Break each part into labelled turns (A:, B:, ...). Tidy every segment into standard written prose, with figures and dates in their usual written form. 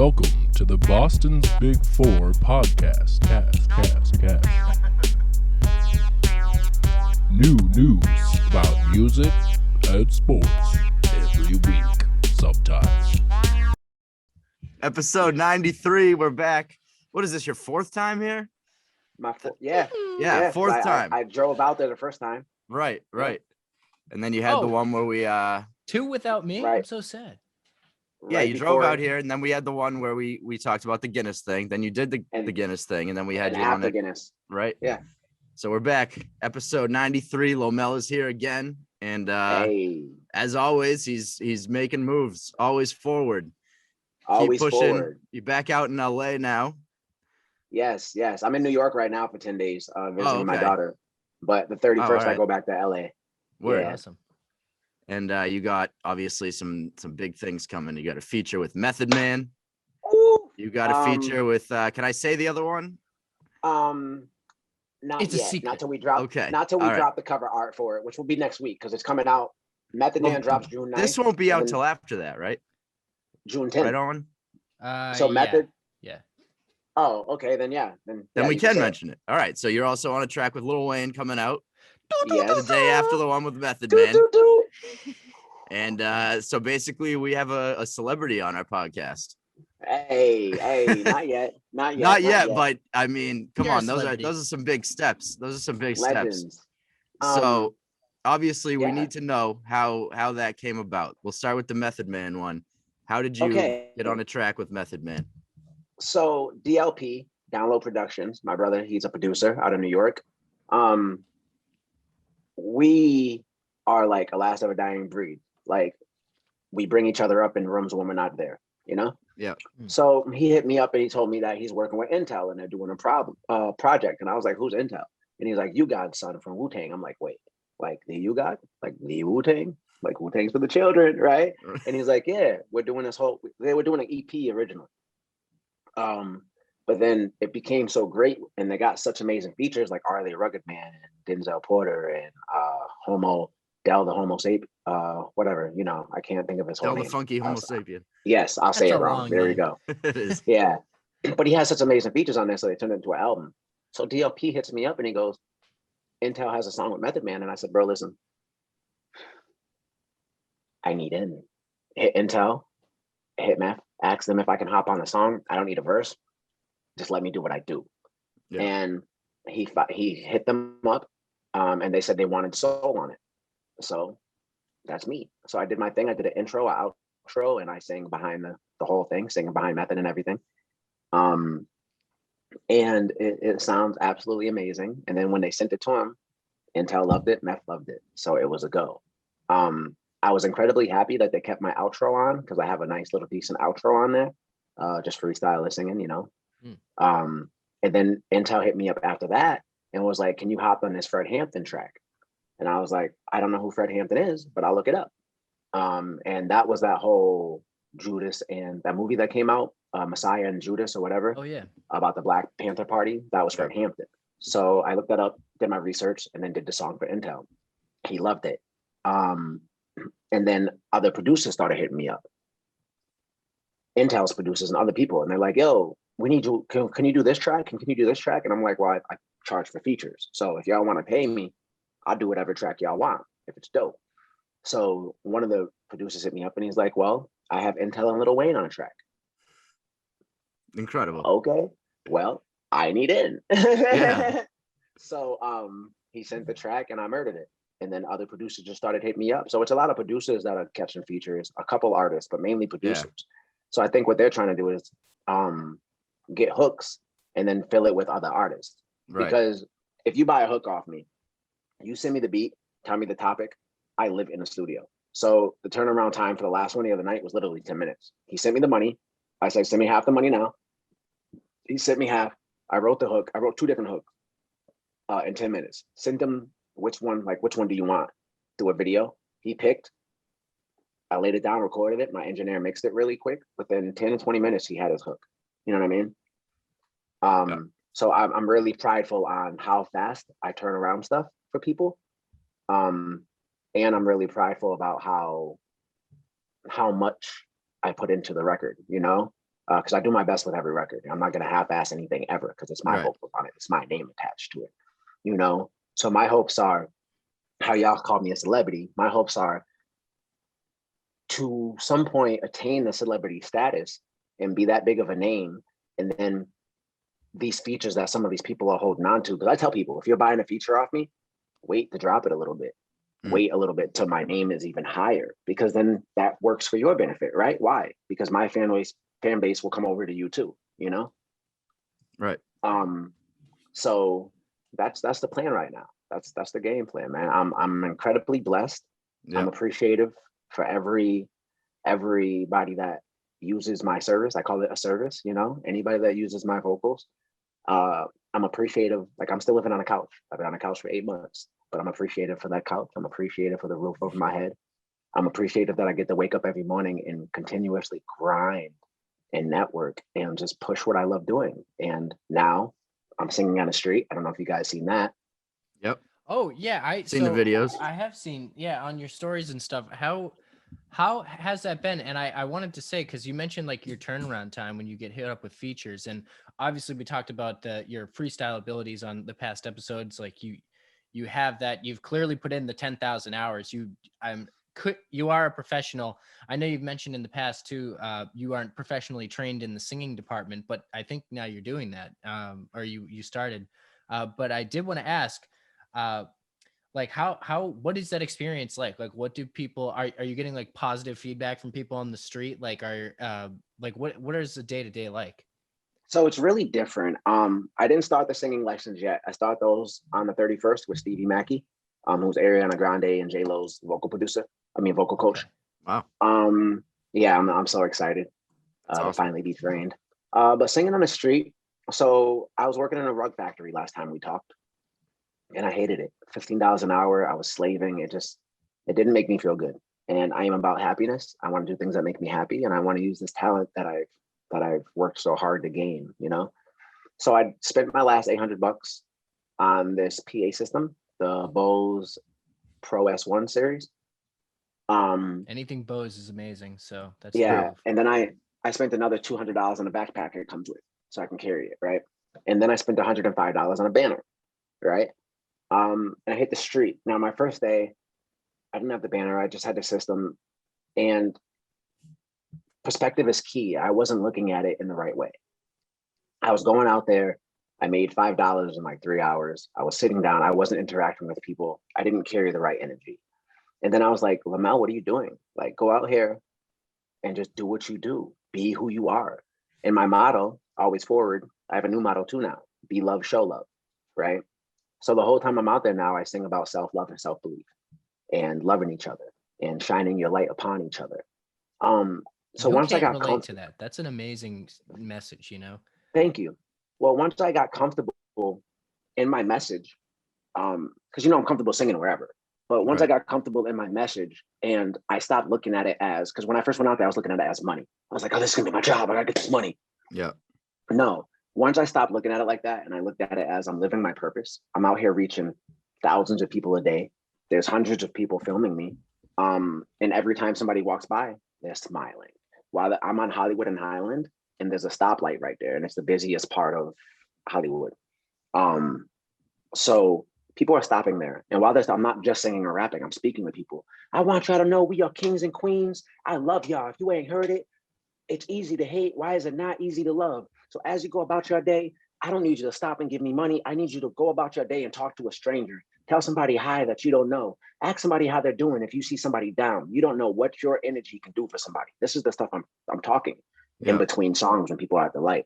A: Welcome to the Boston's Big Four podcast. Cast. New news about music and sports every week, sometimes.
B: Episode 93, we're back. What is this, your fourth time here?
C: Yeah,
B: fourth time.
C: I drove out there the first time.
B: Right. And then you had the one where we
D: two without me.
C: Right.
D: I'm so sad.
B: you drove out here, and then we had the one where we talked about the Guinness thing. Then you did the Guinness thing, and then we had you on it.
C: Guinness.
B: Right?
C: Yeah.
B: So we're back. Episode 93. Lomel is here again. And as always, he's making moves, always forward.
C: Always
B: Keep pushing.
C: forward.
B: You're back out in LA now.
C: Yes. I'm in New York right now for 10 days visiting my
B: okay.
C: daughter. But the 31st,
B: right.
C: I go back to LA.
B: Word.
C: Yeah.
D: Awesome.
B: And you got obviously some big things coming. You got a feature with Method Man.
C: Ooh.
B: You got a feature with can I say the other one?
C: Not
D: It's a
C: yet.
D: secret.
C: Not till we drop.
B: Okay.
C: Not till we
B: All right.
C: drop the cover art for it, which will be next week because it's coming out. Method Man drops June 9th.
B: This won't be out
C: and
B: till after that, right?
C: June 10th.
B: Right on.
C: So Method.
D: Yeah.
C: Oh, okay. Then yeah. Then
B: We
C: you
B: can
C: say it.
B: mention it. All right. So you're also on a track with Lil Wayne coming out the
C: Yes.
B: day after the one with Method
C: Do,
B: Man.
C: do, do.
B: And so basically we have a celebrity on our podcast.
C: Hey, not yet.
B: Not yet, but I mean, come
D: You're a
B: on,
D: celebrity.
B: those are some big steps. Those are some big steps.
C: Legends.
B: So obviously we
C: yeah.
B: need to know how that came about. We'll start with the Method Man one. How did you get on a track with Method Man?
C: So DLP, Download Productions, my brother, he's a producer out of New York. We are like a last ever dying breed. Like we bring each other up in rooms when we're not there, you know?
B: Yeah.
C: So he hit me up and he told me that he's working with Intel and they're doing a project. And I was like, who's Intel? And he's like, you got son from Wu-Tang. I'm like, wait, like the you got? Like the Wu-Tang? Like Wu-Tang's for the children, right? And he's like, yeah, we're doing they were doing an EP originally. But then it became so great and they got such amazing features like Arlie Rugged Man and Denzel Porter and Del the Homo sapien, whatever, you know, I can't think of his whole
B: Del
C: name.
B: the funky Homo sapien.
C: Yes, I'll say it
D: That's a
C: wrong.
D: long
C: There we
D: name.
C: go.
B: It is.
C: Yeah. But he has such amazing features on there, so they turned it into an album. So DLP hits me up and he goes, Intel has a song with Method Man. And I said, bro, listen, I need in. Hit Intel, hit Meth, ask them if I can hop on the song. I don't need a verse. Just let me do what I do.
B: Yeah.
C: And he hit them up and they said they wanted soul on it. So that's me. So I did my thing. I did an intro, an outro, and I sang behind the whole thing, singing behind Method and everything. And it sounds absolutely amazing. And then when they sent it to him, Intel loved it, Meth loved it. So it was a go. I was incredibly happy that they kept my outro on because I have a nice little decent outro on there, just freestyle singing, you know. And then Intel hit me up after that and was like, can you hop on this Fred Hampton track? And I was like, I don't know who Fred Hampton is, but I'll look it up. And that was that whole Judas and that movie that came out, Messiah and Judas or whatever.
D: Oh yeah.
C: About the Black Panther Party. That was Fred Hampton. So I looked that up, did my research, and then did the song for Intel. He loved it. And then other producers started hitting me up. Intel's producers and other people. And they're like, yo, we need you. Can you do this track? Can you do this track? And I'm like, well, I charge for features. So if y'all want to pay me, I'll do whatever track y'all want if it's dope. So one of the producers hit me up and he's like, well, I have Intel and Lil Wayne on a track.
B: Incredible.
C: Okay, well, I need in.
B: Yeah.
C: So he sent the track and I murdered it. And then other producers just started hitting me up. So it's a lot of producers that are catching features, a couple artists, but mainly producers. Yeah. So I think what they're trying to do is get hooks and then fill it with other artists. Right. Because if you buy a hook off me, you send me the beat, tell me the topic, I live in a studio. So the turnaround time for the last one the other night was literally 10 minutes. He sent me the money. I said, send me half the money now. He sent me half. I wrote the hook. I wrote 2 different hooks in 10 minutes. Sent him which one do you want? Do a video. He picked. I laid it down, recorded it. My engineer mixed it really quick. Within 10 to 20 minutes, he had his hook. You know what I mean? So I'm really prideful on how fast I turn around stuff for people. And I'm really prideful about how much I put into the record, you know? because I do my best with every record. I'm not going to half-ass anything ever because it's my
B: Right.
C: vocals on it. It's my name attached to it, you know? So my hopes are, how y'all call me a celebrity, my hopes are to some point attain the celebrity status and be that big of a name. And then these features that some of these people are holding on to, because I tell people, if you're buying a feature off me, wait to drop it a little bit. Wait a little bit till my name is even higher, because then that works for your benefit, right? Why? Because my fan base will come over to you too, you know?
B: Right.
C: So that's the plan right now. That's the game plan, man. I'm incredibly blessed.
B: Yep.
C: I'm appreciative for everybody that uses my service. I call it a service, you know, anybody that uses my vocals. I'm appreciative. Like, I'm still living on a couch. I've been on a couch for 8 months, but I'm appreciative for that couch. I'm appreciative for the roof over my head. I'm appreciative that I get to wake up every morning and continuously grind and network and just push what I love doing. And now I'm singing on the street. I don't know if you guys seen that.
B: Yep.
D: Oh yeah,
B: Seen the videos.
D: I have seen, yeah, on your stories and stuff. How has that been? And I wanted to say, because you mentioned like your turnaround time when you get hit up with features, and obviously we talked about your freestyle abilities on the past episodes. Like you have that. You've clearly put in the 10,000 hours. You are a professional. I know you've mentioned in the past too, you aren't professionally trained in the singing department, but I think now you're doing that, or you started. But I did want to ask, like what is that experience like? Like, what do people, are you getting like positive feedback from people on the street? Like, like what is the day-to-day like?
C: So it's really different. I didn't start the singing lessons yet. I start those on the 31st with Stevie Mackey, who's Ariana Grande and J-Lo's vocal coach.
B: Wow.
C: Yeah, I'm so excited
B: Awesome.
C: to finally be trained. But singing on the street, so I was working in a rug factory last time we talked, and I hated it. $15 an hour, I was slaving. It didn't make me feel good. And I am about happiness. I want to do things that make me happy, and I want to use this talent that I've worked so hard to gain, you know? So I spent my last $800 on this PA system, the Bose Pro S1 series.
D: Anything Bose is amazing. So that's
C: yeah.
D: true.
C: And then I spent another $200 on a backpack it comes with, so I can carry it, right? And then I spent $105 on a banner, right? And I hit the street. Now, my first day, I didn't have the banner. I just had the system. And perspective is key. I wasn't looking at it in the right way. I was going out there. I made $5 in like 3 hours. I was sitting down. I wasn't interacting with people. I didn't carry the right energy. And then I was like, Lomel, what are you doing? Like, go out here and just do what you do. Be who you are. And my motto, always forward, I have a new motto too now. Be love, show love, right? So the whole time I'm out there now, I sing about self-love and self-belief and loving each other and shining your light upon each other. So
D: Who
C: once I
D: can't
C: got
D: relate to that, that's an amazing message, you know?
C: Thank you. Well, once I got comfortable in my message, because I'm comfortable singing wherever. But once I got comfortable in my message and I stopped looking at it as, because when I first went out there, I was looking at it as money. I was like, oh, this is gonna be my job. I gotta get this money.
B: Yeah.
C: No, once I stopped looking at it like that and I looked at it as I'm living my purpose, I'm out here reaching thousands of people a day. There's hundreds of people filming me. And every time somebody walks by, they're smiling. While I'm on Hollywood and Highland, and there's a stoplight right there, and it's the busiest part of Hollywood. So people are stopping there. And while I'm not just singing or rapping, I'm speaking with people. I want y'all to know we are kings and queens. I love y'all. If you ain't heard it, it's easy to hate. Why is it not easy to love? So as you go about your day, I don't need you to stop and give me money. I need you to go about your day and talk to a stranger. Tell somebody hi that you don't know. Ask somebody how they're doing. If you see somebody down, you don't know what your energy can do for somebody. This is the stuff I'm talking in between songs when people are at the light.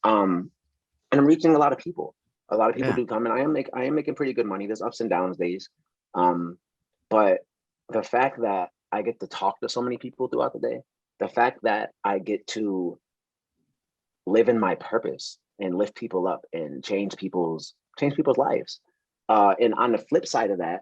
C: And I'm reaching a lot of people. A lot of people do come, and I am making pretty good money. There's ups and downs days. But the fact that I get to talk to so many people throughout the day, the fact that I get to live in my purpose and lift people up and change people's lives. And on the flip side of that,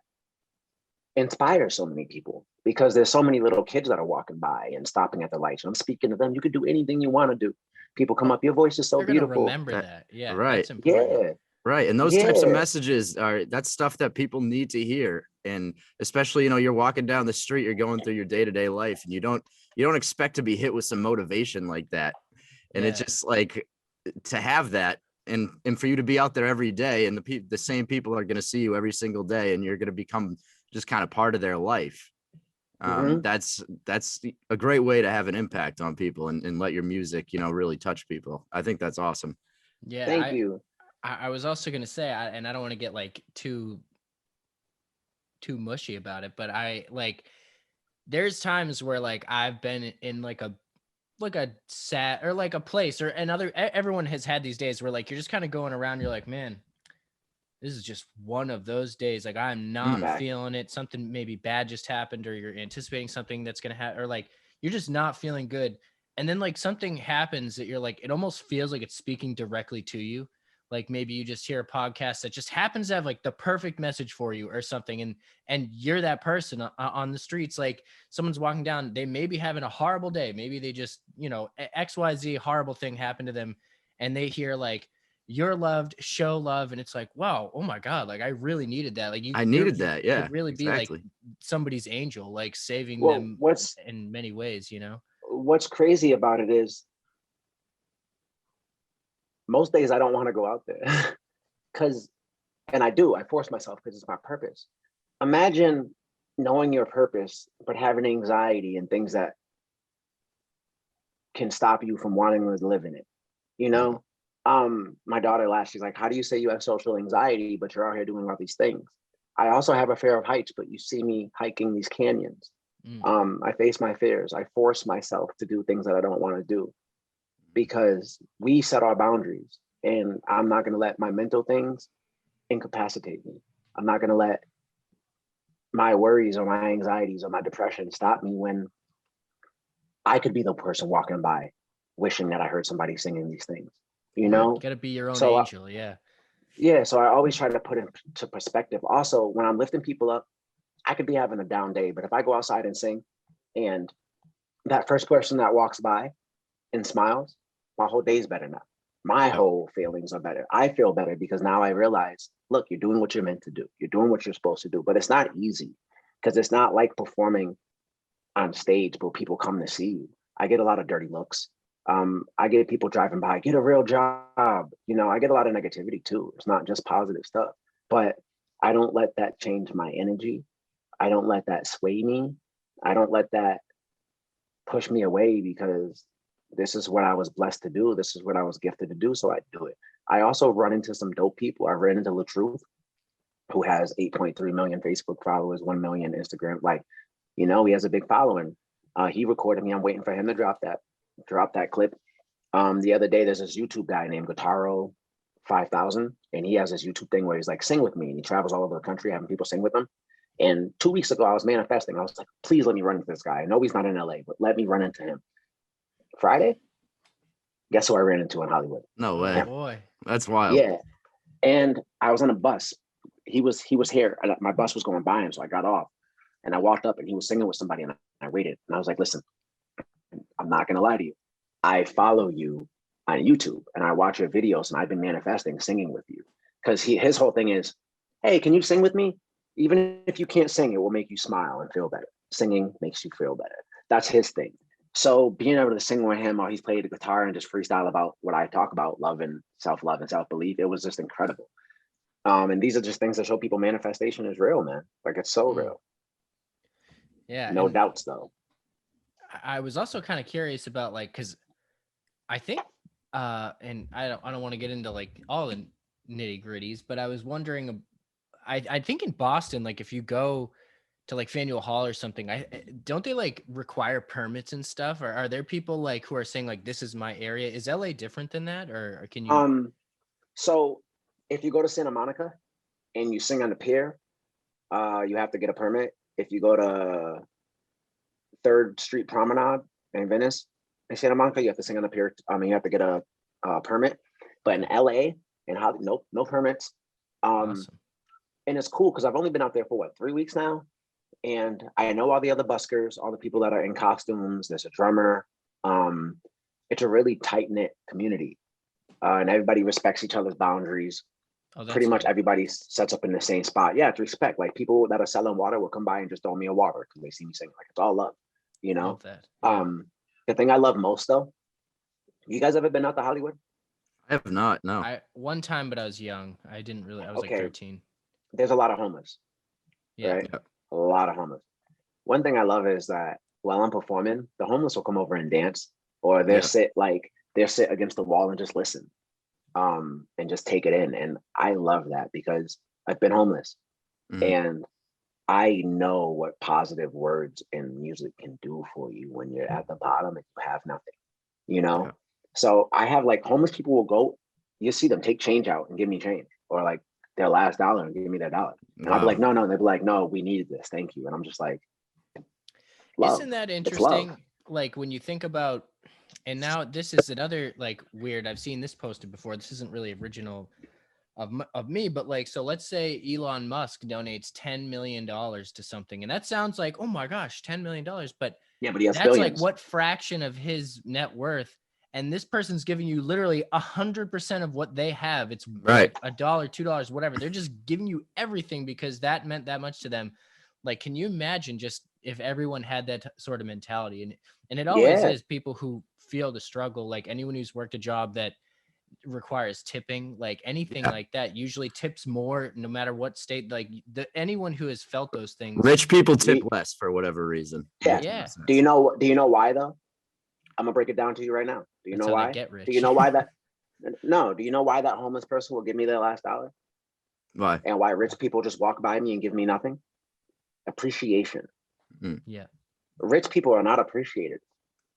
C: inspire so many people, because there's so many little kids that are walking by and stopping at the lights. And I'm speaking to them. You can do anything you want to do. People come up, your voice is so beautiful.
D: Remember that. Yeah.
B: Right.
D: That's important.
C: Yeah.
B: Right. And those types of messages that's stuff that people need to hear. And especially, you're walking down the street, you're going through your day-to-day life, and you don't expect to be hit with some motivation like that. And it's just like to have that and for you to be out there every day, and the same people are going to see you every single day, and you're going to become just kind of part of their life. That's a great way to have an impact on people and let your music, you know, really touch people. I think that's awesome.
D: Yeah.
C: Thank you.
D: I was also going to say, and I don't want to get like too mushy about it, but there's times where like I've been in like a sad or like a place or another, everyone has had these days where like you're just kind of going around, you're like, man, this is just one of those days. Like I'm not feeling it. Something maybe bad just happened, or you're anticipating something that's going to happen, or like you're just not feeling good. And then like something happens that you're like, it almost feels like it's speaking directly to you. Like maybe you just hear a podcast that just happens to have like the perfect message for you or something. And you're that person on the streets. Like someone's walking down, they may be having a horrible day. Maybe they just, you know, XYZ horrible thing happened to them. And they hear like, you're loved, show love. And it's like, wow, oh my God. Like I really needed that. Like
B: I needed that. Yeah,
D: could really
B: exactly.
D: be like somebody's angel, like saving
C: Well,
D: them in many ways, you know?
C: What's crazy about it is most days I don't want to go out there and I force myself because it's my purpose. Imagine knowing your purpose, but having anxiety and things that can stop you from wanting to live in it. You know, my daughter laughed. She's like, how do you say you have social anxiety, but you're out here doing all these things? I also have a fear of heights, but you see me hiking these canyons. I face my fears. I force myself to do things that I don't want to do because we set our boundaries, and I'm not going to let my mental things incapacitate me. I'm not going to let my worries or my anxieties or my depression stop me when I could be the person walking by wishing that I heard somebody singing these things, you know?
D: You gotta be your own angel.
C: Yeah. So I always try to put it into perspective. Also, when I'm lifting people up, I could be having a down day, but if I go outside and sing and that first person that walks by and smiles, my whole day's better now. My whole feelings are better. I feel better because now I realize, look, you're doing what you're meant to do. You're doing what you're supposed to do, but it's not easy because it's not like performing on stage where people come to see you. I get a lot of dirty looks. I get people driving by, get a real job. You know, I get a lot of negativity too. It's not just positive stuff, but I don't let that change my energy. I don't let that sway me. I don't let that push me away because this is what I was blessed to do. This is what I was gifted to do. So I do it. I also run into some dope people. I ran into LaTruth, who has 8.3 million Facebook followers, 1 million Instagram. Like, you know, he has a big following. He recorded me. I'm waiting for him to drop that clip. The other day, there's this YouTube guy named Guitaro 5000, and he has this YouTube thing where he's like, sing with me. And he travels all over the country having people sing with him. And 2 weeks ago, I was manifesting. I was like, please let me run into this guy. I know he's not in LA, but let me run into him. Friday, guess who I ran into in Hollywood?
B: No way.
D: Oh boy.
B: That's wild.
C: Yeah. And I was on a bus. He was here. My bus was going by him, so I got off. And I walked up and he was singing with somebody, and I waited. And I was like, listen, I'm not going to lie to you. I follow you on YouTube and I watch your videos, and I've been manifesting singing with you. Because his whole thing is, hey, can you sing with me? Even if you can't sing, it will make you smile and feel better. Singing makes you feel better. That's his thing. So being able to sing with him while he's played the guitar and just freestyle about what I talk about, love and self-belief, it was just incredible. And these are just things that show people manifestation is real, man. Like, it's so real.
D: Yeah.
C: No doubts, though.
D: I was also kind of curious about, like, because I think, and I don't want to get into like all the nitty gritties, but I was wondering, I think in Boston, like if you go to like Faneuil Hall or something, don't they like require permits and stuff? Or are there people like who are saying like, this is my area? Is LA different than that? Or can you?
C: So if you go to Santa Monica and you sing on the pier, you have to get a permit. If you go to 3rd Street Promenade in Venice, in Santa Monica, you have to sing on the pier. You have to get a permit. But in LA and Hollywood, no permits.
D: Awesome.
C: And it's cool because I've only been out there for 3 weeks now. And I know all the other buskers, all the people that are in costumes. There's a drummer. It's a really tight-knit community. And everybody respects each other's boundaries. Pretty much everybody sets up in the same spot. Yeah, it's respect. Like, people that are selling water will come by and just throw me a water because they see me singing. Like, it's all love, you know?
D: Love that. Yeah.
C: The thing I love most, though, You guys ever been out to Hollywood?
B: I have not. No.
D: I one time, but I was young. I didn't really. I was like
C: Okay.
D: 13.
C: There's a lot of homeless,
D: Yeah.
C: right?
B: Yep.
C: A lot of homeless. One thing I love is that while I'm performing, the homeless will come over and dance, or they'll sit against the wall and just listen, and just take it in. And I love that because I've been homeless, and I know what positive words and music can do for you when you're at the bottom and you have nothing, you know?
B: Yeah.
C: So I have like homeless people will go, you see them take change out and give me change, or like their last dollar and give me their dollar. And I'll be like, no, and they'll be like, no, we needed this. Thank you. And I'm just like, love.
D: Isn't that
C: It's love.
D: interesting? Like when you think about, and now this is another like weird, I've seen this posted before. This isn't really original of me, but like, so let's say Elon Musk donates $10 million to something. And that sounds like, oh my gosh, $10 million. But
C: yeah, but he has
D: that's
C: billions.
D: like what fraction of his net worth? And this person's giving you literally 100% of what they have. It's
B: Right.
D: like $1, $2, whatever. They're just giving you everything because that meant that much to them. Like, can you imagine just if everyone had that sort of mentality? And it always is people who feel the struggle, like anyone who's worked a job that requires tipping, like anything like that, usually tips more no matter what state. Like anyone who has felt those things.
B: Rich people tip less for whatever reason.
C: Yeah. Do you know why though? I'm gonna break it down to you right now. Do you know why?
D: Get rich.
C: Do you know why that? No. Do you know why that homeless person will give me their last dollar?
B: Why?
C: And why rich people just walk by me and give me nothing? Appreciation.
D: Yeah.
C: Rich people are not appreciated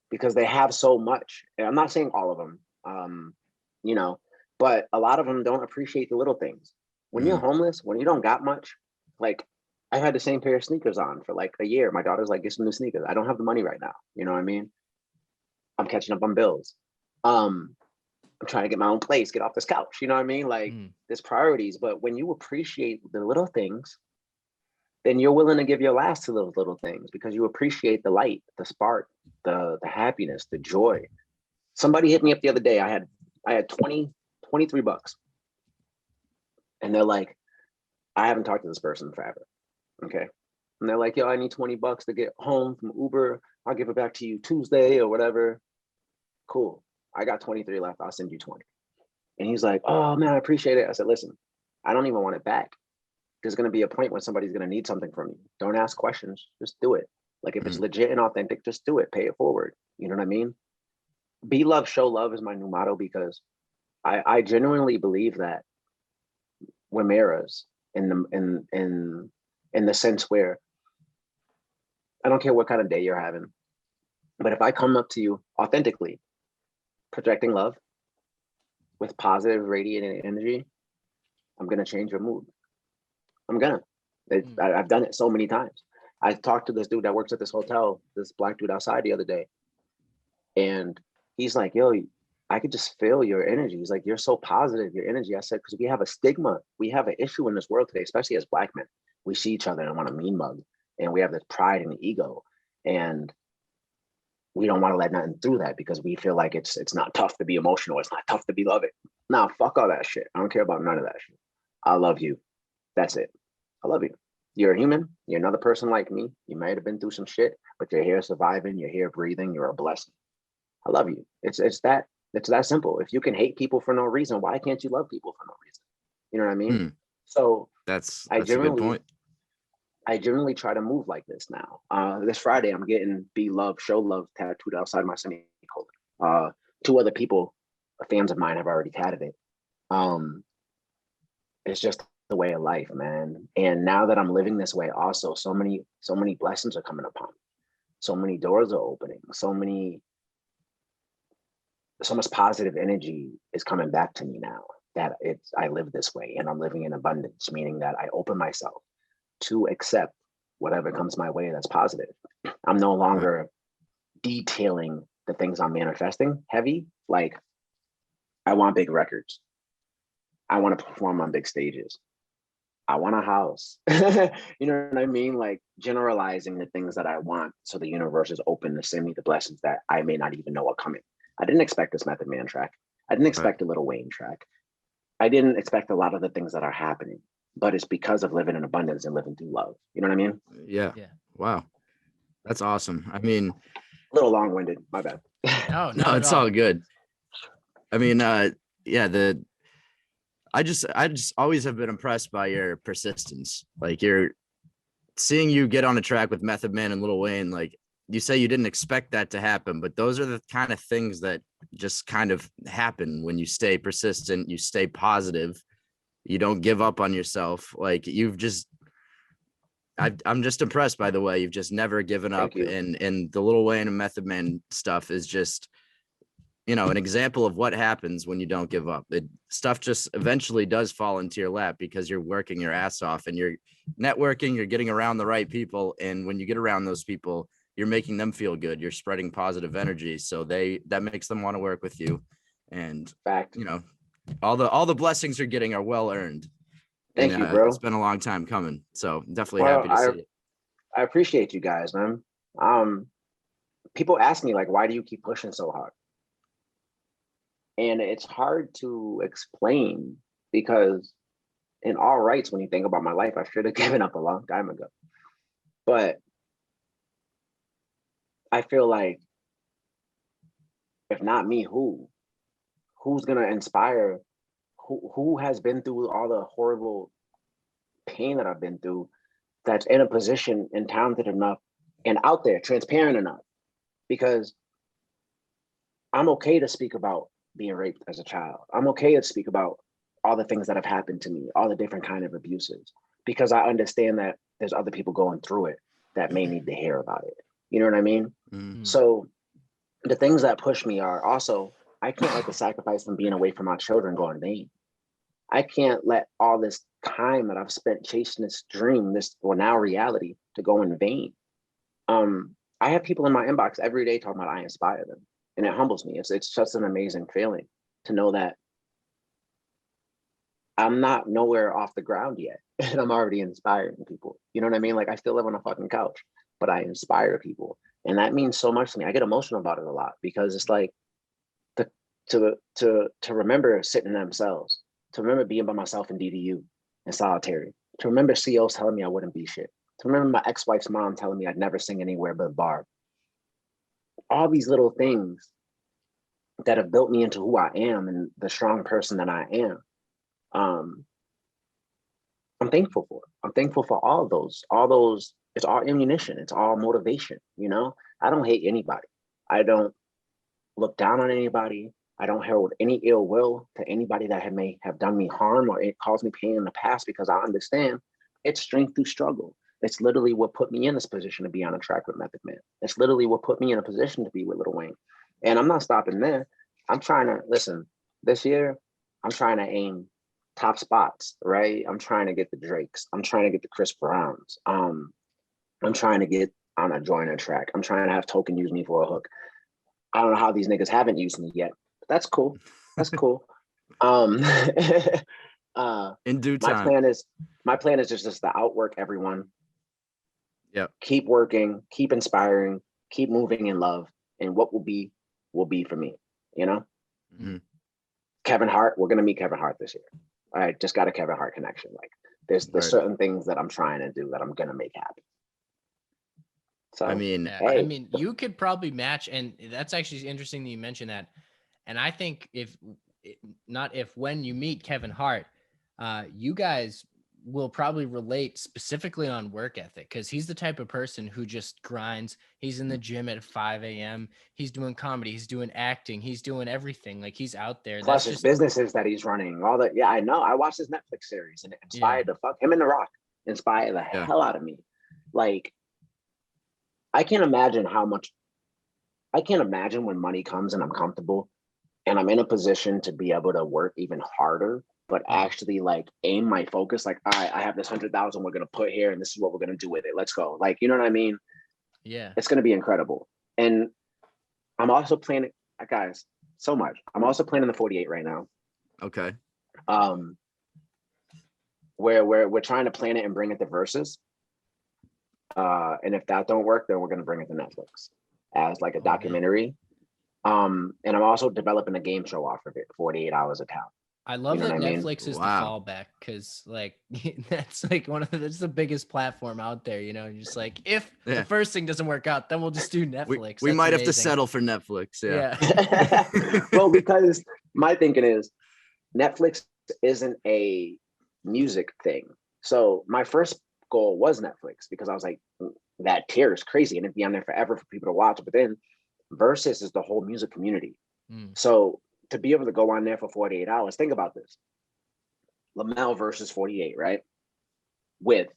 C: because they have so much. And I'm not saying all of them, you know, but a lot of them don't appreciate the little things. When you're homeless, when you don't got much, like I had the same pair of sneakers on for like a year. My daughter's like, get some new sneakers. I don't have the money right now. You know what I mean? I'm catching up on bills. I'm trying to get my own place, get off this couch. You know what I mean? Like there's priorities, but when you appreciate the little things, then you're willing to give your last to those little things because you appreciate the light, the spark, the happiness, the joy. Somebody hit me up the other day. I had 23 bucks. And they're like, I haven't talked to this person forever. Okay. And they're like, yo, I need 20 bucks to get home from Uber. I'll give it back to you Tuesday or whatever. Cool. I got 23 left. I'll send you 20. And he's like, oh man, I appreciate it. I said, listen, I don't even want it back. There's going to be a point when somebody's going to need something from you. Don't ask questions. Just do it. Like if it's legit and authentic, just do it. Pay it forward. You know what I mean? Be love, show love is my new motto because I genuinely believe that we're mirrors in the sense where I don't care what kind of day you're having, but if I come up to you authentically, projecting love with positive radiating energy, I'm going to change your mood. I've done it so many times. I talked to this dude that works at this hotel, this black dude outside the other day. And he's like, yo, I could just feel your energy. He's like, you're so positive, your energy. I said, because we have a stigma. We have an issue in this world today, especially as black men. We see each other and want to mean mug. And we have this pride and ego. And we don't want to let nothing through that because we feel like it's not tough to be emotional. It's not tough to be loving. Nah, fuck all that shit. I don't care about none of that shit. I love you. That's it. I love you. You're a human. You're another person like me. You might have been through some shit, but you're here surviving. You're here breathing. You're a blessing. I love you. It's that simple. If you can hate people for no reason, why can't you love people for no reason? You know what I mean? So
B: that's a good point.
C: I generally try to move like this now. This Friday, I'm getting be love, show love tattooed outside my semicolon. 2 other people, fans of mine, have already tatted it. It's just the way of life, man. And now that I'm living this way, also so many blessings are coming upon me. So many doors are opening. So much positive energy is coming back to me now that I live this way and I'm living in abundance, meaning that I open myself to accept whatever comes my way that's positive. I'm no longer detailing the things I'm manifesting heavy. Like I want big records. I want to perform on big stages. I want a house. You know what I mean? Like generalizing the things that I want so the universe is open to send me the blessings that I may not even know are coming. I didn't expect this Method Man track. I didn't expect a Lil Wayne track. I didn't expect a lot of the things that are happening, but it's because of living in abundance and living through love. You know what I mean?
B: Yeah. Wow. That's awesome. I mean,
C: a little long-winded, my bad.
D: No,
B: it's all good. I mean, yeah, I just always have been impressed by your persistence. Like you're seeing you get on a track with Method Man and Lil Wayne, like you say you didn't expect that to happen, but those are the kind of things that just kind of happen when you stay persistent, you stay positive, you don't give up on yourself. Like I'm just impressed by the way you've just never given up.
C: you.
B: And the Lil Wayne and Method Man stuff is just, an example of what happens when you don't give up. Stuff just eventually does fall into your lap because you're working your ass off and you're networking, you're getting around the right people. And when you get around those people, you're making them feel good. You're spreading positive energy. So that makes them want to work with you. And,
C: Fact.
B: all the blessings you're getting are well earned.
C: Thank you, bro.
B: It's been a long time coming. So definitely happy to see it.
C: I appreciate you guys, man. People ask me like, why do you keep pushing so hard? And it's hard to explain because in all rights, when you think about my life, I should have given up a long time ago. But I feel like if not me, who's gonna inspire, who has been through all the horrible pain that I've been through, that's in a position and talented enough and out there, transparent enough, because I'm okay to speak about being raped as a child. I'm okay to speak about all the things that have happened to me, all the different kind of abuses, because I understand that there's other people going through it that may need to hear about it. You know what I mean?
B: Mm.
C: So the things that push me are also, I can't let the sacrifice from being away from my children go in vain. I can't let all this time that I've spent chasing this dream, or now reality, to go in vain. I have people in my inbox every day talking about I inspire them, and it humbles me. It's just an amazing feeling to know that I'm not nowhere off the ground yet, and I'm already inspiring people. You know what I mean? Like I still live on a fucking couch, but I inspire people, and that means so much to me. I get emotional about it a lot because it's like to remember sitting in themselves, to remember being by myself in DDU and solitary, to remember CEOs telling me I wouldn't be shit, to remember my ex-wife's mom telling me I'd never sing anywhere but a bar. All these little things that have built me into who I am and the strong person that I am. I'm thankful for. I'm thankful for all those. It's all ammunition. It's all motivation. I don't hate anybody. I don't look down on anybody. I don't hold any ill will to anybody that may have done me harm or it caused me pain in the past, because I understand it's strength through struggle. It's literally what put me in this position to be on a track with Method Man. It's literally what put me in a position to be with Lil Wayne. And I'm not stopping there. I'm trying to, listen, this year, I'm trying to aim top spots, right? I'm trying to get the Drakes. I'm trying to get the Chris Browns. I'm trying to get on a Joyner track. I'm trying to have Token use me for a hook. I don't know how these niggas haven't used me yet. That's cool. That's cool.
B: In due time.
C: My plan is just to outwork everyone.
B: Yeah.
C: Keep working, keep inspiring, keep moving in love, and what will be for me.
B: Mm-hmm.
C: Kevin Hart, we're gonna meet Kevin Hart this year. I just got a Kevin Hart connection. Like there's certain things that I'm trying to do that I'm gonna make happen. So
B: I mean,
D: you could probably match, and that's actually interesting that you mentioned that. And I think when you meet Kevin Hart, you guys will probably relate specifically on work ethic, because he's the type of person who just grinds. He's in the gym at 5 a.m. He's doing comedy. He's doing acting. He's doing everything. Like he's out there.
C: Plus his businesses that he's running. All that. Yeah, I know. I watched his Netflix series and it inspired the fuck him and The Rock. Inspired the hell out of me. Like, I can't imagine when money comes and I'm comfortable and I'm in a position to be able to work even harder, but actually like aim my focus, like, all right, I have this 100,000 we're going to put here and this is what we're going to do with it. Let's go. Like, you know what I mean?
D: Yeah.
C: It's going to be incredible. And I'm also planning, guys, so much. I'm also planning the 48 right now.
B: Okay.
C: Where we're trying to plan it and bring it to Versus. And if that don't work, then we're going to bring it to Netflix as like a documentary. And I'm also developing a game show off of it, 48 Hours of Talent.
D: I love that Netflix is the fallback, because like that's like that's the biggest platform out there. Just like if the first thing doesn't work out, then we'll just do Netflix.
B: We might have to settle for Netflix. Yeah.
C: Well, because my thinking is Netflix isn't a music thing. So my first goal was Netflix because I was like, that tier is crazy and it'd be on there forever for people to watch. But then Versus is the whole music community. So to be able to go on there for 48 hours, think about this. Lomel versus 48, right? With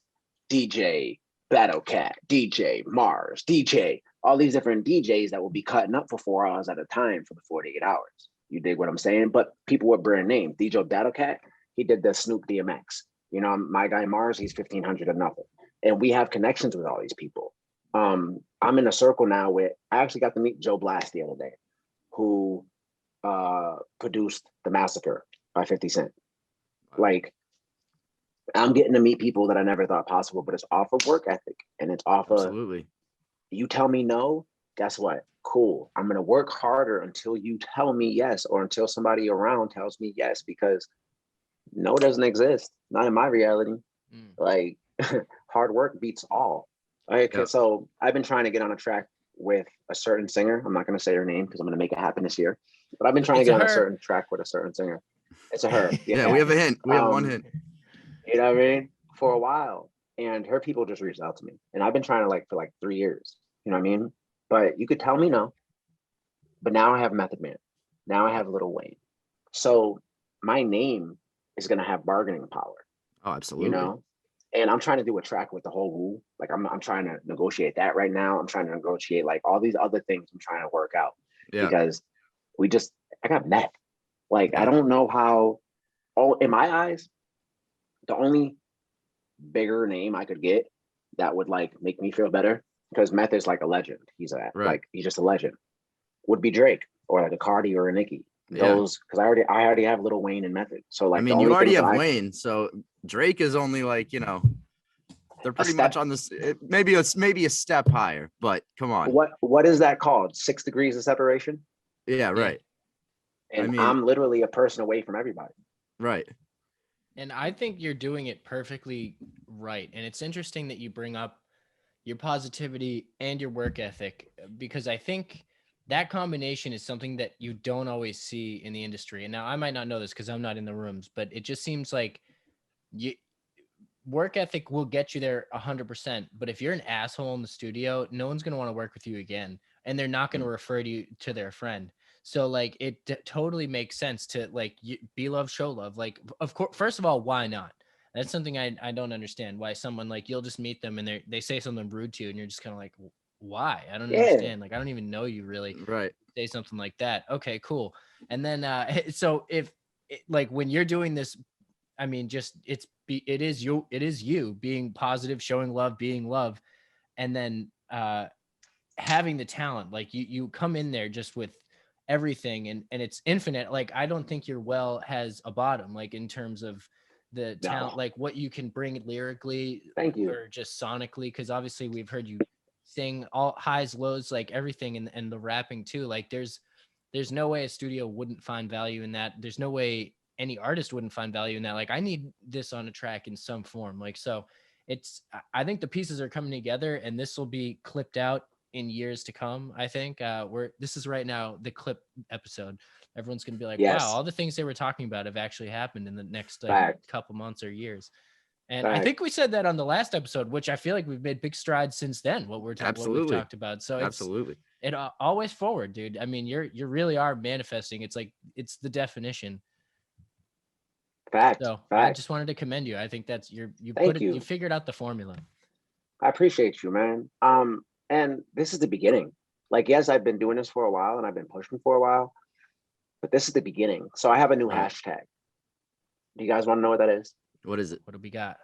C: DJ Battlecat, DJ Mars, DJ, all these different DJs that will be cutting up for 4 hours at a time for the 48 hours. You dig what I'm saying? But people with brand names. DJ Battlecat, he did the Snoop DMX. You know, my guy Mars, he's 1,500 or nothing. And we have connections with all these people. I'm in a circle now where I actually got to meet Joe Blast the other day, who produced The Massacre by 50 Cent. Like, I'm getting to meet people that I never thought possible, but it's off of work ethic and it's off
B: Absolutely.
C: You tell me no, guess what? Cool. I'm going to work harder until you tell me yes, or until somebody around tells me yes, because no doesn't exist. Not in my reality. Like, hard work beats all. Okay, yep. So I've been trying to get on a track with a certain singer. I'm not going to say her name because I'm going to make it happen this year. But I've been trying to get on a certain track with a certain singer. It's a her.
B: Yeah, we have a hint. We have one hint.
C: You know what I mean? For a while. And her people just reached out to me. And I've been trying to for 3 years. You know what I mean? But you could tell me no. But now I have Method Man. Now I have Lil Wayne. So my name is going to have bargaining power.
B: Oh, absolutely.
C: You know? And I'm trying to do a track with the whole Wu. Like I'm trying to negotiate that right now. I'm trying to negotiate all these other things I'm trying to work out. Yeah. Because I got meth. I don't know how, in my eyes, the only bigger name I could get that would make me feel better, because Meth is a legend. He's he's just a legend, would be Drake or a Cardi or a Nicki. Those, because I already have Lil Wayne and Method. So
B: you already have Wayne, so Drake is only they're pretty much on this. Maybe a step higher, but come on.
C: What is that called? 6 degrees of separation?
B: Yeah, right.
C: And I'm literally a person away from everybody.
B: Right.
D: And I think you're doing it perfectly right. And it's interesting that you bring up your positivity and your work ethic, because I think that combination is something that you don't always see in the industry. And now I might not know this because I'm not in the rooms, but it just seems like work ethic will get you there 100%. But if you're an asshole in the studio, no one's going to want to work with you again. And they're not going to refer you to their friend. So it totally makes sense to be love, show love. Of course, first of all, why not? That's something I don't understand, why someone you'll just meet them and they say something rude to you and you're just kind of why? I don't understand. I don't even know you really.
B: Right.
D: Say something like that. Okay, cool. And then so if when you're doing this, I mean, it is you being positive, showing love, being love, and then having the talent. You come in there just with everything and it's infinite. I don't think your well has a bottom, in terms of the talent, what you can bring lyrically.
C: Thank you.
D: Or just sonically, because obviously we've heard you sing all highs, lows, everything, and the rapping too. There's no way a studio wouldn't find value in that. There's no way any artist wouldn't find value in that. I need this on a track in some form. So I think the pieces are coming together, and this will be clipped out in years to come. I think this is right now the clip episode. Everyone's going to be wow, all the things they were talking about have actually happened in the next couple months or years. And I think we said that on the last episode, which I feel like we've made big strides since then, what we've talked about. So
B: absolutely,
D: it always forward, dude. I mean, you really are manifesting. It's it's the definition.
C: Fact.
D: So I just wanted to commend you. I think that's you figured out the formula.
C: I appreciate you, man. And this is the beginning. Yes, I've been doing this for a while and I've been pushing for a while, but this is the beginning. So I have a new hashtag. Do you guys want to know what that is?
B: What is it?
D: What do we got?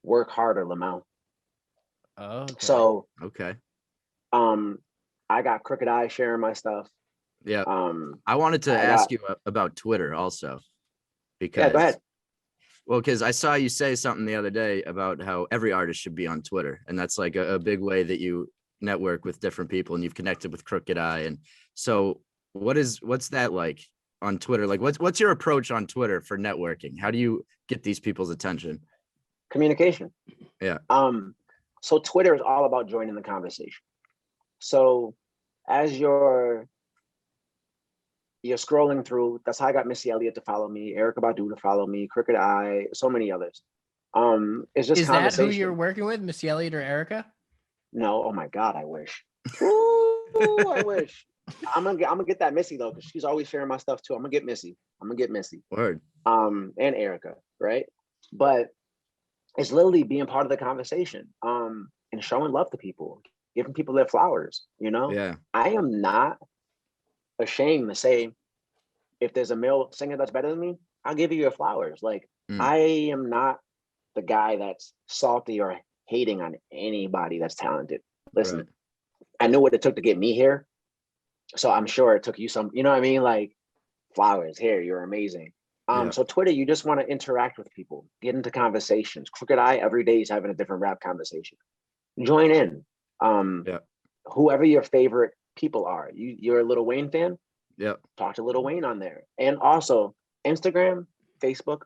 C: Work harder, Lomel.
D: Oh, okay.
C: So
B: okay.
C: I got Crooked Eye sharing my stuff.
B: Yeah. I wanted to ask you about Twitter also, because
C: go ahead.
B: Well, because I saw you say something the other day about how every artist should be on Twitter, and that's a big way that you network with different people, and you've connected with Crooked Eye. And so, what's that like on Twitter? What's your approach on Twitter for networking? How do you get these people's attention?
C: Communication.
B: Yeah.
C: So Twitter is all about joining the conversation. So as you're you're scrolling through. That's how I got Missy Elliott to follow me, Erica Badu to follow me, Crooked Eye, so many others. Is just
D: Is that who
C: conversation.
D: you're working with, Missy Elliott or Erica?
C: No, oh my God, I wish. Ooh, I wish. I'm gonna get that Missy though, because she's always sharing my stuff too. I'm gonna get Missy.
B: Word.
C: And Erica, right? But it's literally being part of the conversation, and showing love to people, giving people their flowers. You know,
B: Yeah.
C: I am not ashamed to say, if there's a male singer that's better than me, I'll give you your flowers. Like, I am not the guy that's salty or hating on anybody that's talented. Listen,
B: Right.
C: I knew what it took to get me here. So I'm sure it took you some, you know what I mean? Like, flowers here, you're amazing.
B: Yeah.
C: So Twitter, you just want to interact with people, get into conversations. Crooked Eye every day is having a different rap conversation. Join in.
B: Yeah.
C: Whoever your favorite people are. You're a Lil Wayne fan?
B: Yep.
C: Talk to Lil Wayne on there. And also Instagram, Facebook,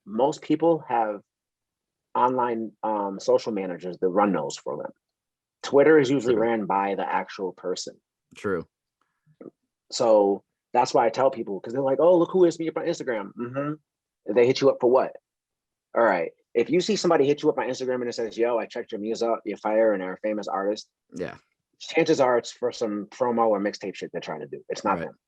C: most people have online social managers that run those for them. Twitter is usually
B: True.
C: ran by the actual person.
B: True.
C: So that's why I tell people, because they're like, oh, look who is me up on Instagram. They hit you up for what? All right. If you see somebody hit you up on Instagram and it says, yo, I checked your music out, you're fire and are a famous artist,
B: Yeah.
C: chances are it's for some promo or mixtape shit they're trying to do. It's not
B: Right.
C: them.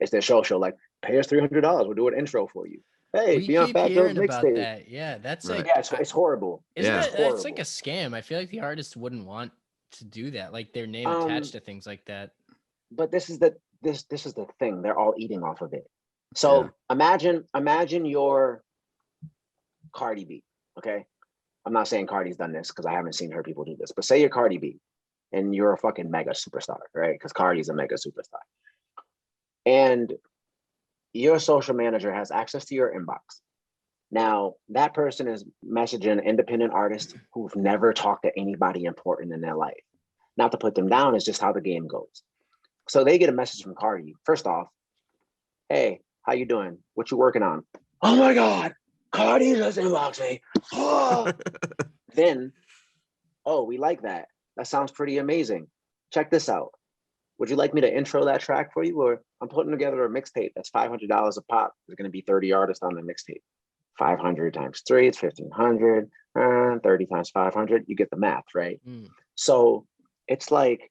C: It's their show. Like, pay us $300. We'll do an intro for you. Hey,
D: We
C: be on
D: keep
C: Fat Joe's
D: hearing about
C: mixtape.
D: that. Yeah, that's
B: Right.
D: like,
C: Yeah, it's horrible.
D: isn't
B: Yeah.
D: that, it's like
C: horrible.
D: a scam? I feel like the artist wouldn't want to do that, like their name
C: Um,
D: attached to things like that.
C: But this is the thing. They're all eating off of it. So imagine your Cardi B. Okay, I'm not saying Cardi's done this because I haven't seen her people do this. But say you're Cardi B, and you're a fucking mega superstar, right? Because Cardi's a mega superstar, and your social manager has access to your inbox. Now that person is messaging independent artists who've never talked to anybody important in their life. Not to put them down, it's just how the game goes. So they get a message from Cardi. First off, hey, how you doing? What you working on? Oh my God, Cardi just inboxed me. Oh. Then, oh, we like that. That sounds pretty amazing. Check this out. Would you like me to intro that track for you? Or I'm putting together a mixtape that's $500 a pop. There's going to be 30 artists on the mixtape. 500 times 3, it's 1,500. 30 times 500, you get the math, right? So it's like,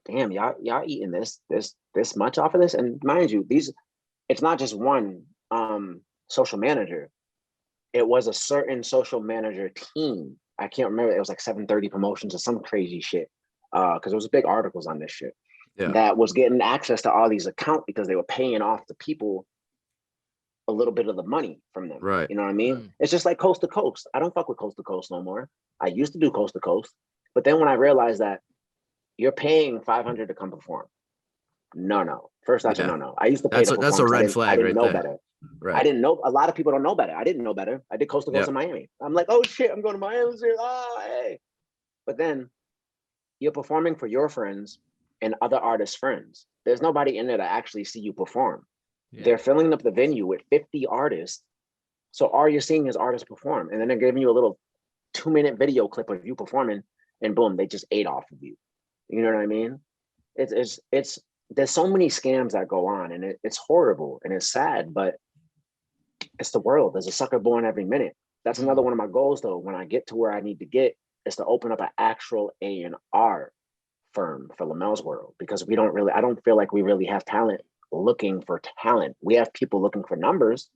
C: damn, y'all eating this much off of this. And mind you, it's not just one social manager. It was a certain social manager team. I can't remember. It was like 730 Promotions or some crazy shit. Because there was big articles on this shit.
B: Yeah.
C: That was getting access to all these accounts because they were paying off the people a little bit of the money from them.
B: Right.
C: You know what I mean? It's just like Coast to Coast. I don't fuck with Coast to Coast no more. I used to do Coast to Coast. But then when I realized that you're paying $500 to come perform. No. First, that's a no. I used to pay to perform.
B: That's a red flag.
C: I didn't
B: right
C: know
B: there.
C: better.
B: Right.
C: I didn't know. A lot of people don't know better. I didn't know better. I did Coast to Coast in Miami. I'm like, oh shit, I'm going to Miami. Oh, hey. But then you're performing for your friends and other artists' friends. There's nobody in there to actually see you perform. Yeah. They're filling up the venue with 50 artists. So all you're seeing is artists perform. And then they're giving you a little 2-minute video clip of you performing, and boom, they just ate off of you. You know what I mean? It's there's so many scams that go on, and it's horrible and it's sad, but it's the world. There's a sucker born every minute. That's another one of my goals though. When I get to where I need to get, is to open up an actual A&R firm for Lomel's world, because I don't feel like we really have talent looking for talent. We have people looking for numbers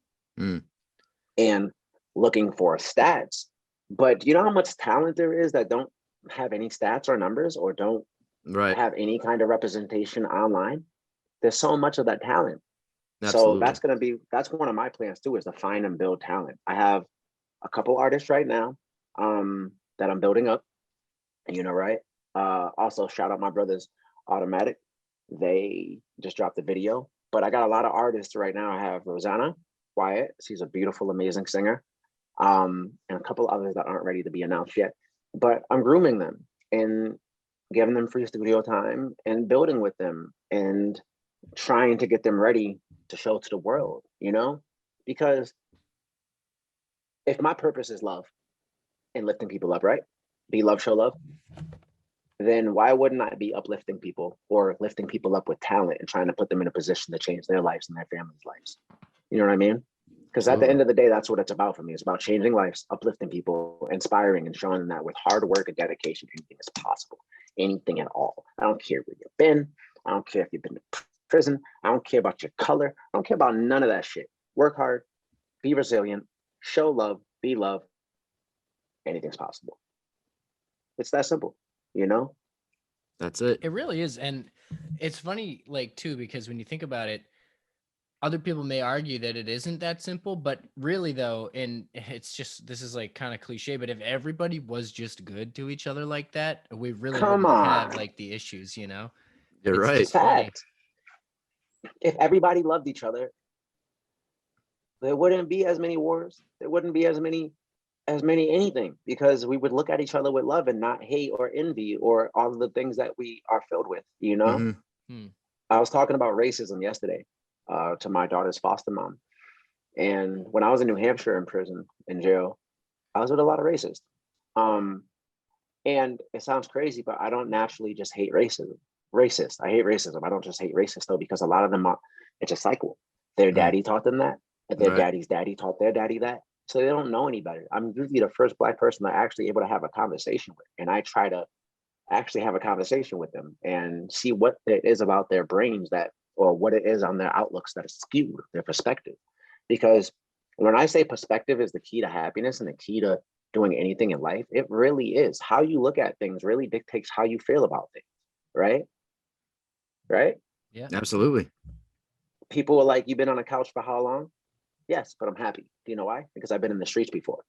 C: and looking for stats. But do you know how much talent there is that don't have any stats or numbers, or don't have any kind of representation online? There's so much of that talent. Absolutely. So that's one of my plans too, is to find and build talent. I have a couple artists right now that I'm building up, right? Also shout out my brothers Automatic. They just dropped the video, but I got a lot of artists right now. I have Rosanna Wyatt. She's a beautiful, amazing singer. And a couple others that aren't ready to be announced yet, but I'm grooming them and giving them free studio time and building with them and trying to get them ready to show to the world, because if my purpose is love and lifting people up, right? Be love, show love. then why wouldn't I be uplifting people or lifting people up with talent and trying to put them in a position to change their lives and their families' lives? You know what I mean? Because at the end of the day, that's what it's about for me. It's about changing lives, uplifting people, inspiring, and showing them that with hard work and dedication, anything is possible. Anything at all. I don't care where you've been. I don't care if you've been to prison. I don't care about your color. I don't care about none of that shit. Work hard, be resilient, show love, be love. Anything's possible. It's that simple, you know?
B: That's it.
D: It really is. And it's funny, like, too, because when you think about it, other people may argue that it isn't that simple, but really though, and it's just, this is like kind of cliche, but if everybody was just good to each other like that, we really
C: Come
D: wouldn't have
C: on.
D: like the issues, you know?
B: You're
D: It's
B: right.
D: just funny.
C: Fact. If everybody loved each other, there wouldn't be as many wars. There wouldn't be as many anything, because we would look at each other with love and not hate or envy or all of the things that we are filled with, you know?
B: Mhm.
C: I was talking about racism yesterday to my daughter's foster mom. And when I was in New Hampshire in prison, in jail, I was with a lot of racists. And it sounds crazy, but I don't naturally just hate racism. Racist. I hate racism. I don't just hate racists though, because a lot of them are, it's a cycle. Their daddy taught them that, and their
B: Right.
C: daddy's daddy taught their daddy that. So they don't know any better. I'm usually the first Black person they're actually able to have a conversation with. And I try to actually have a conversation with them and see what it is about their brains that, or what it is on their outlooks that is skewed, their perspective. Because when I say perspective is the key to happiness and the key to doing anything in life, it really is. How you look at things really dictates how you feel about things, right? Right?
D: Yeah.
B: Absolutely.
C: People are like, you've been on a couch for how long? Yes, but I'm happy. Do you know why? Because I've been in the streets before.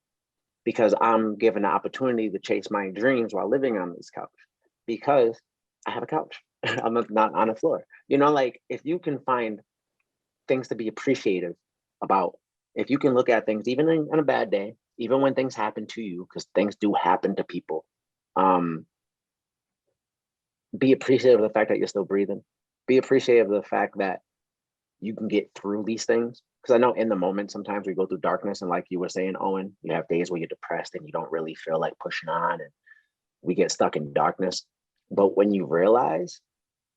C: Because I'm given the opportunity to chase my dreams while living on this couch. Because I have a couch. I'm not on the floor. You know, like if you can find things to be appreciative about, if you can look at things, even on a bad day, even when things happen to you, because things do happen to people, be appreciative of the fact that you're still breathing. Be appreciative of the fact that you can get through these things. Because I know in the moment, sometimes we go through darkness. And like you were saying, Owen, you have days where you're depressed and you don't really feel like pushing on, and we get stuck in darkness. But when you realize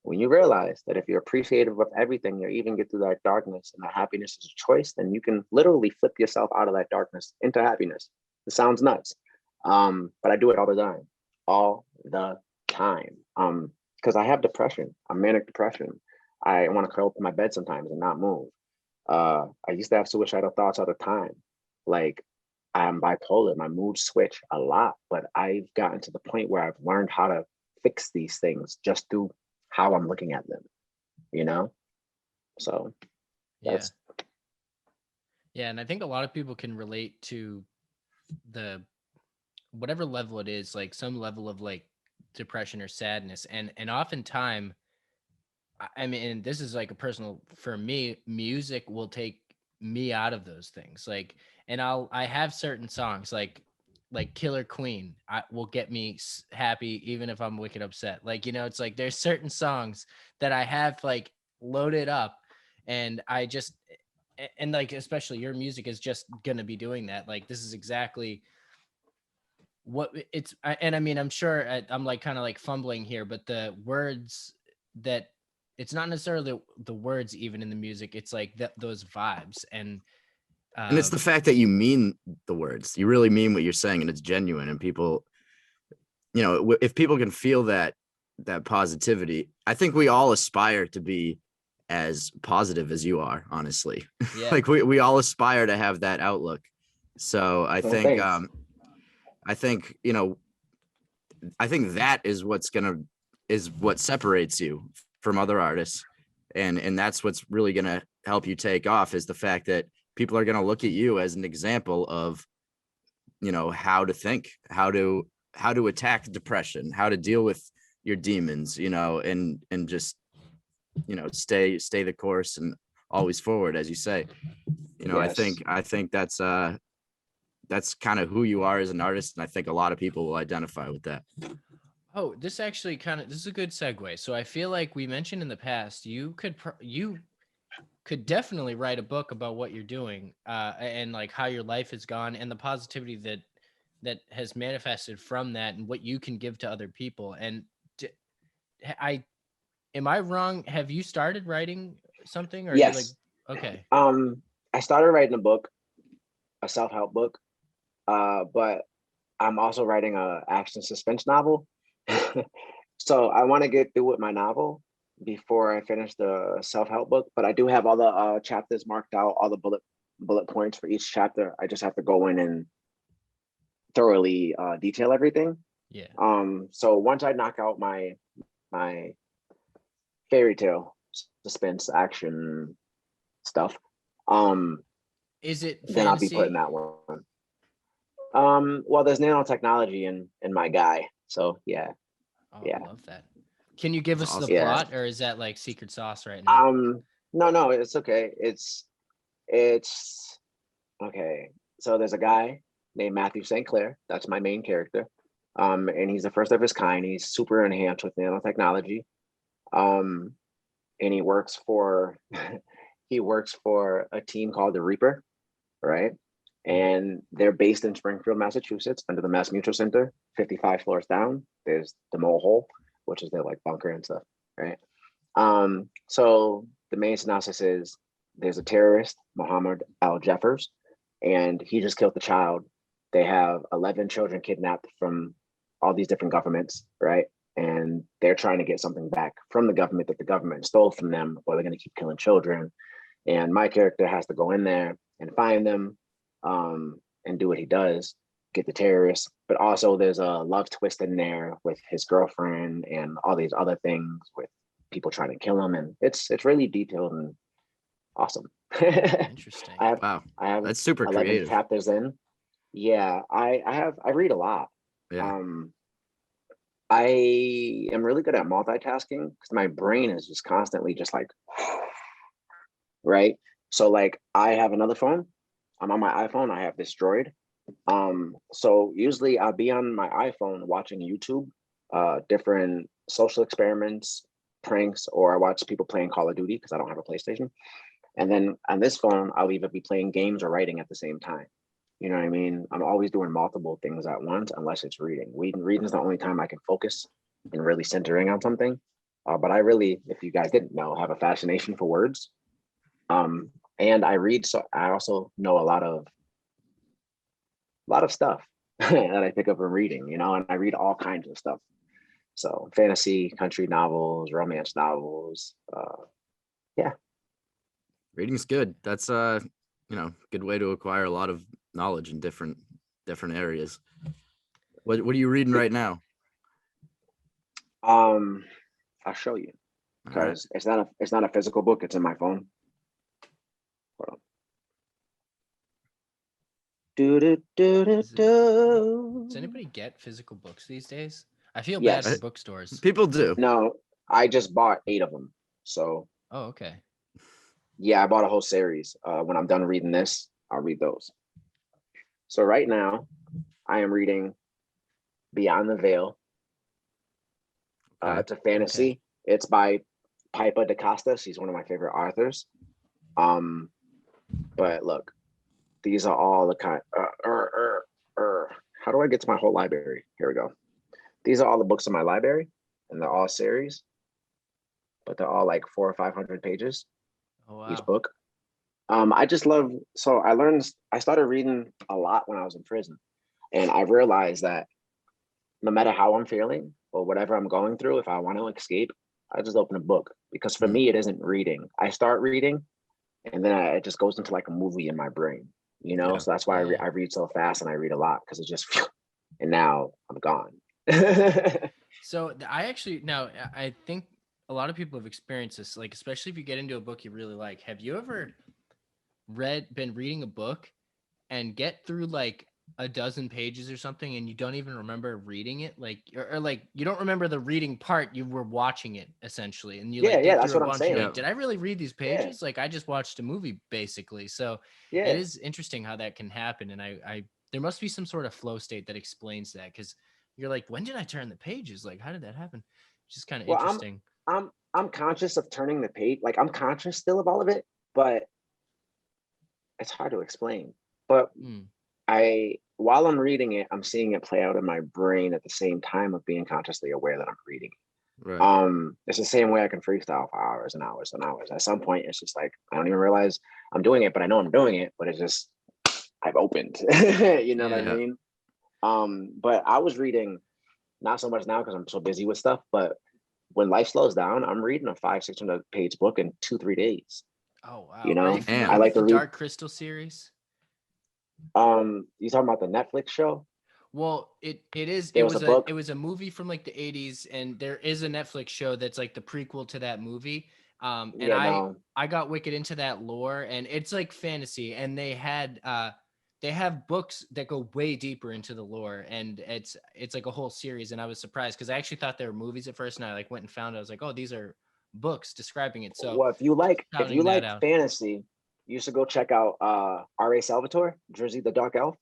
C: that if you're appreciative of everything, you even get through that darkness, and that happiness is a choice, then you can literally flip yourself out of that darkness into happiness. It sounds nuts. But I do it all the time. Because I have depression. I'm manic depression. I want to curl up in my bed sometimes and not move. I used to have suicidal thoughts all the time. Like, I'm bipolar, my moods switch a lot, but I've gotten to the point where I've learned how to fix these things just through how I'm looking at them, you know? So that's
D: Yeah, and I think a lot of people can relate to the whatever level it is, like some level of like depression or sadness. And oftentimes, I mean, and this is like a personal for me, music will take me out of those things. Like, and I have certain songs like Killer Queen will get me happy even if I'm wicked upset. Like, you know, it's like there's certain songs that I have like loaded up, and I just, and like especially your music is just gonna be doing that. Like, this is exactly what it's, and I mean, I'm sure I'm like kind of like fumbling here, but the words that, it's not necessarily the words even in the music, it's like those vibes. And
B: it's the fact that you mean the words. You really mean what you're saying, and it's genuine. And people, you know, if people can feel that positivity, I think we all aspire to be as positive as you are, honestly.
D: Yeah.
B: Like we all aspire to have that outlook. So I think you know, I think that is what separates you from other artists, and that's what's really gonna help you take off, is the fact that people are gonna look at you as an example of, you know, how to think, how to attack depression, how to deal with your demons, you know, and just, you know, stay the course and always forward, as you say. You know,
C: Yes.
B: I think that's kind of who you are as an artist, and I think a lot of people will identify with that.
D: Oh, this actually this is a good segue. So I feel like we mentioned in the past, you could definitely write a book about what you're doing, and like how your life has gone and the positivity that has manifested from that and what you can give to other people. And I am I wrong? Have you started writing something, or
C: Yes.
D: you're like, okay?
C: I started writing a book, a self-help book, but I'm also writing a action suspense novel. So I want to get through with my novel before I finish the self-help book. But I do have all the chapters marked out, all the bullet points for each chapter. I just have to go in and thoroughly detail everything.
D: Yeah.
C: So once I knock out my fairy tale suspense action stuff,
D: Is it
C: then I'll be putting
D: fantasy?
C: that one. Well, there's nanotechnology in my guy, so yeah.
D: Oh,
C: Yeah.
D: I love that. Can you give
B: That's
D: us the
B: awesome.
C: Yeah.
D: plot, or is that like secret sauce right now?
C: No, it's okay. It's okay. So there's a guy named Matthew St. Clair. That's my main character. And he's the first of his kind. He's super enhanced with nanotechnology. And he works for he works for a team called the Reaper, right? And they're based in Springfield, Massachusetts, under the Mass Mutual Center, 55 floors down. There's the mole hole, which is their like bunker and stuff, right? So the main synopsis is there's a terrorist, Mohammed Al Jeffers, and he just killed the child. They have 11 children kidnapped from all these different governments, right? And they're trying to get something back from the government that the government stole from them, or they're going to keep killing children. And my character has to go in there and find them, and do what he does, get the terrorists. But also there's a love twist in there with his girlfriend and all these other things with people trying to kill him. And it's really detailed and awesome.
D: Interesting.
B: Wow,
C: I have
B: that's super
C: 11
B: creative.
C: chapters in. Yeah, I read a lot.
B: Yeah.
C: I am really good at multitasking because my brain is just constantly just like, right? So like I have another phone. I'm on my iPhone. I have this Droid. So usually I'll be on my iPhone watching YouTube, different social experiments, pranks, or I watch people playing Call of Duty because I don't have a PlayStation. And then on this phone, I'll either be playing games or writing at the same time. You know what I mean? I'm always doing multiple things at once, unless it's reading. Reading is the only time I can focus and really centering on something. But I really, if you guys didn't know, have a fascination for words. And I read, so I also know a lot of stuff that I pick up from reading, you know, and I read all kinds of stuff. So fantasy, country novels, romance novels. Yeah.
B: Reading's good. That's good way to acquire a lot of knowledge in different areas. What are you reading right now?
C: I'll show you
B: All right.
C: because it's not a physical book. It's in my phone. Hold on.
D: Does anybody get physical books these days? I feel bad
C: Yes.
D: for bookstores.
B: People do.
C: No, I just bought 8 of them. So
D: Oh, okay.
C: yeah, I bought a whole series. When I'm done reading this, I'll read those. So right now, I am reading Beyond the Veil.
B: Okay.
C: It's a fantasy.
D: Okay.
C: It's by Pipa de Costa. She's one of my favorite authors. But look, these are all the kind. How do I get to my whole library? Here we go. These are all the books in my library, and they're all series, but they're all like 400 or 500 pages.
D: Oh, wow.
C: Each book. I just love. So I started reading a lot when I was in prison, and I realized that no matter how I'm feeling or whatever I'm going through, if I want to escape, I just open a book because for me it isn't reading. I start reading, and then it just goes into like a movie in my brain, you know.
B: Yeah.
C: So that's why
D: Yeah.
C: I read so fast and I read a lot because it just, and now I'm gone.
D: So I think a lot of people have experienced this, like especially if you get into a book you really like. Have you ever been reading a book and get through like a dozen pages or something and you don't even remember reading it, like or like you don't remember the reading part, you were watching it essentially, and you
C: Yeah,
D: like
C: yeah,
D: get
C: that's
D: through a
C: what I'm
D: bunch,
C: saying.
D: you're
B: Yeah.
D: like, did I really read these
C: Yeah.
D: pages? Like I just watched a movie basically. So
C: Yeah,
D: it is interesting how that can happen, and I there must be some sort of flow state that explains that, because you're like, when did I turn the pages? Like how did that happen? It's just kind of
C: well,
D: interesting.
C: I'm conscious of turning the page. Like I'm conscious still of all of it, but it's hard to explain. But
D: Mm.
C: while I'm reading it, I'm seeing it play out in my brain at the same time of being consciously aware that I'm reading.
B: Right.
C: It's the same way I can freestyle for hours and hours and hours. At some point, it's just like I don't even realize I'm doing it, but I know I'm doing it. But it's just I've opened. You know what I
B: Yeah.
C: mean? But I was reading, not so much now because I'm so busy with stuff. But when life slows down, I'm reading a 500-600 page book in 2-3 days.
D: Oh wow.
C: You
D: Are
C: know,
D: you familiar
C: I
D: with
C: like
D: the
C: to read.
D: Dark Crystal series?
C: You talking about the Netflix show?
D: Well, it
C: There was a book.
D: it was a movie from like the 80s, and there is a Netflix show that's like the prequel to that movie. And
C: Yeah, no.
D: I got wicked into that lore, and it's like fantasy, and they have books that go way deeper into the lore, and it's like a whole series. And I was surprised because I actually thought they were movies at first, and I like went and found it. I was like, oh, these are books describing it. So
C: Well, if you
D: just
C: like
D: shouting that out.
C: fantasy, you should go check out R.A. Salvatore, Drizzy the Dark Elf.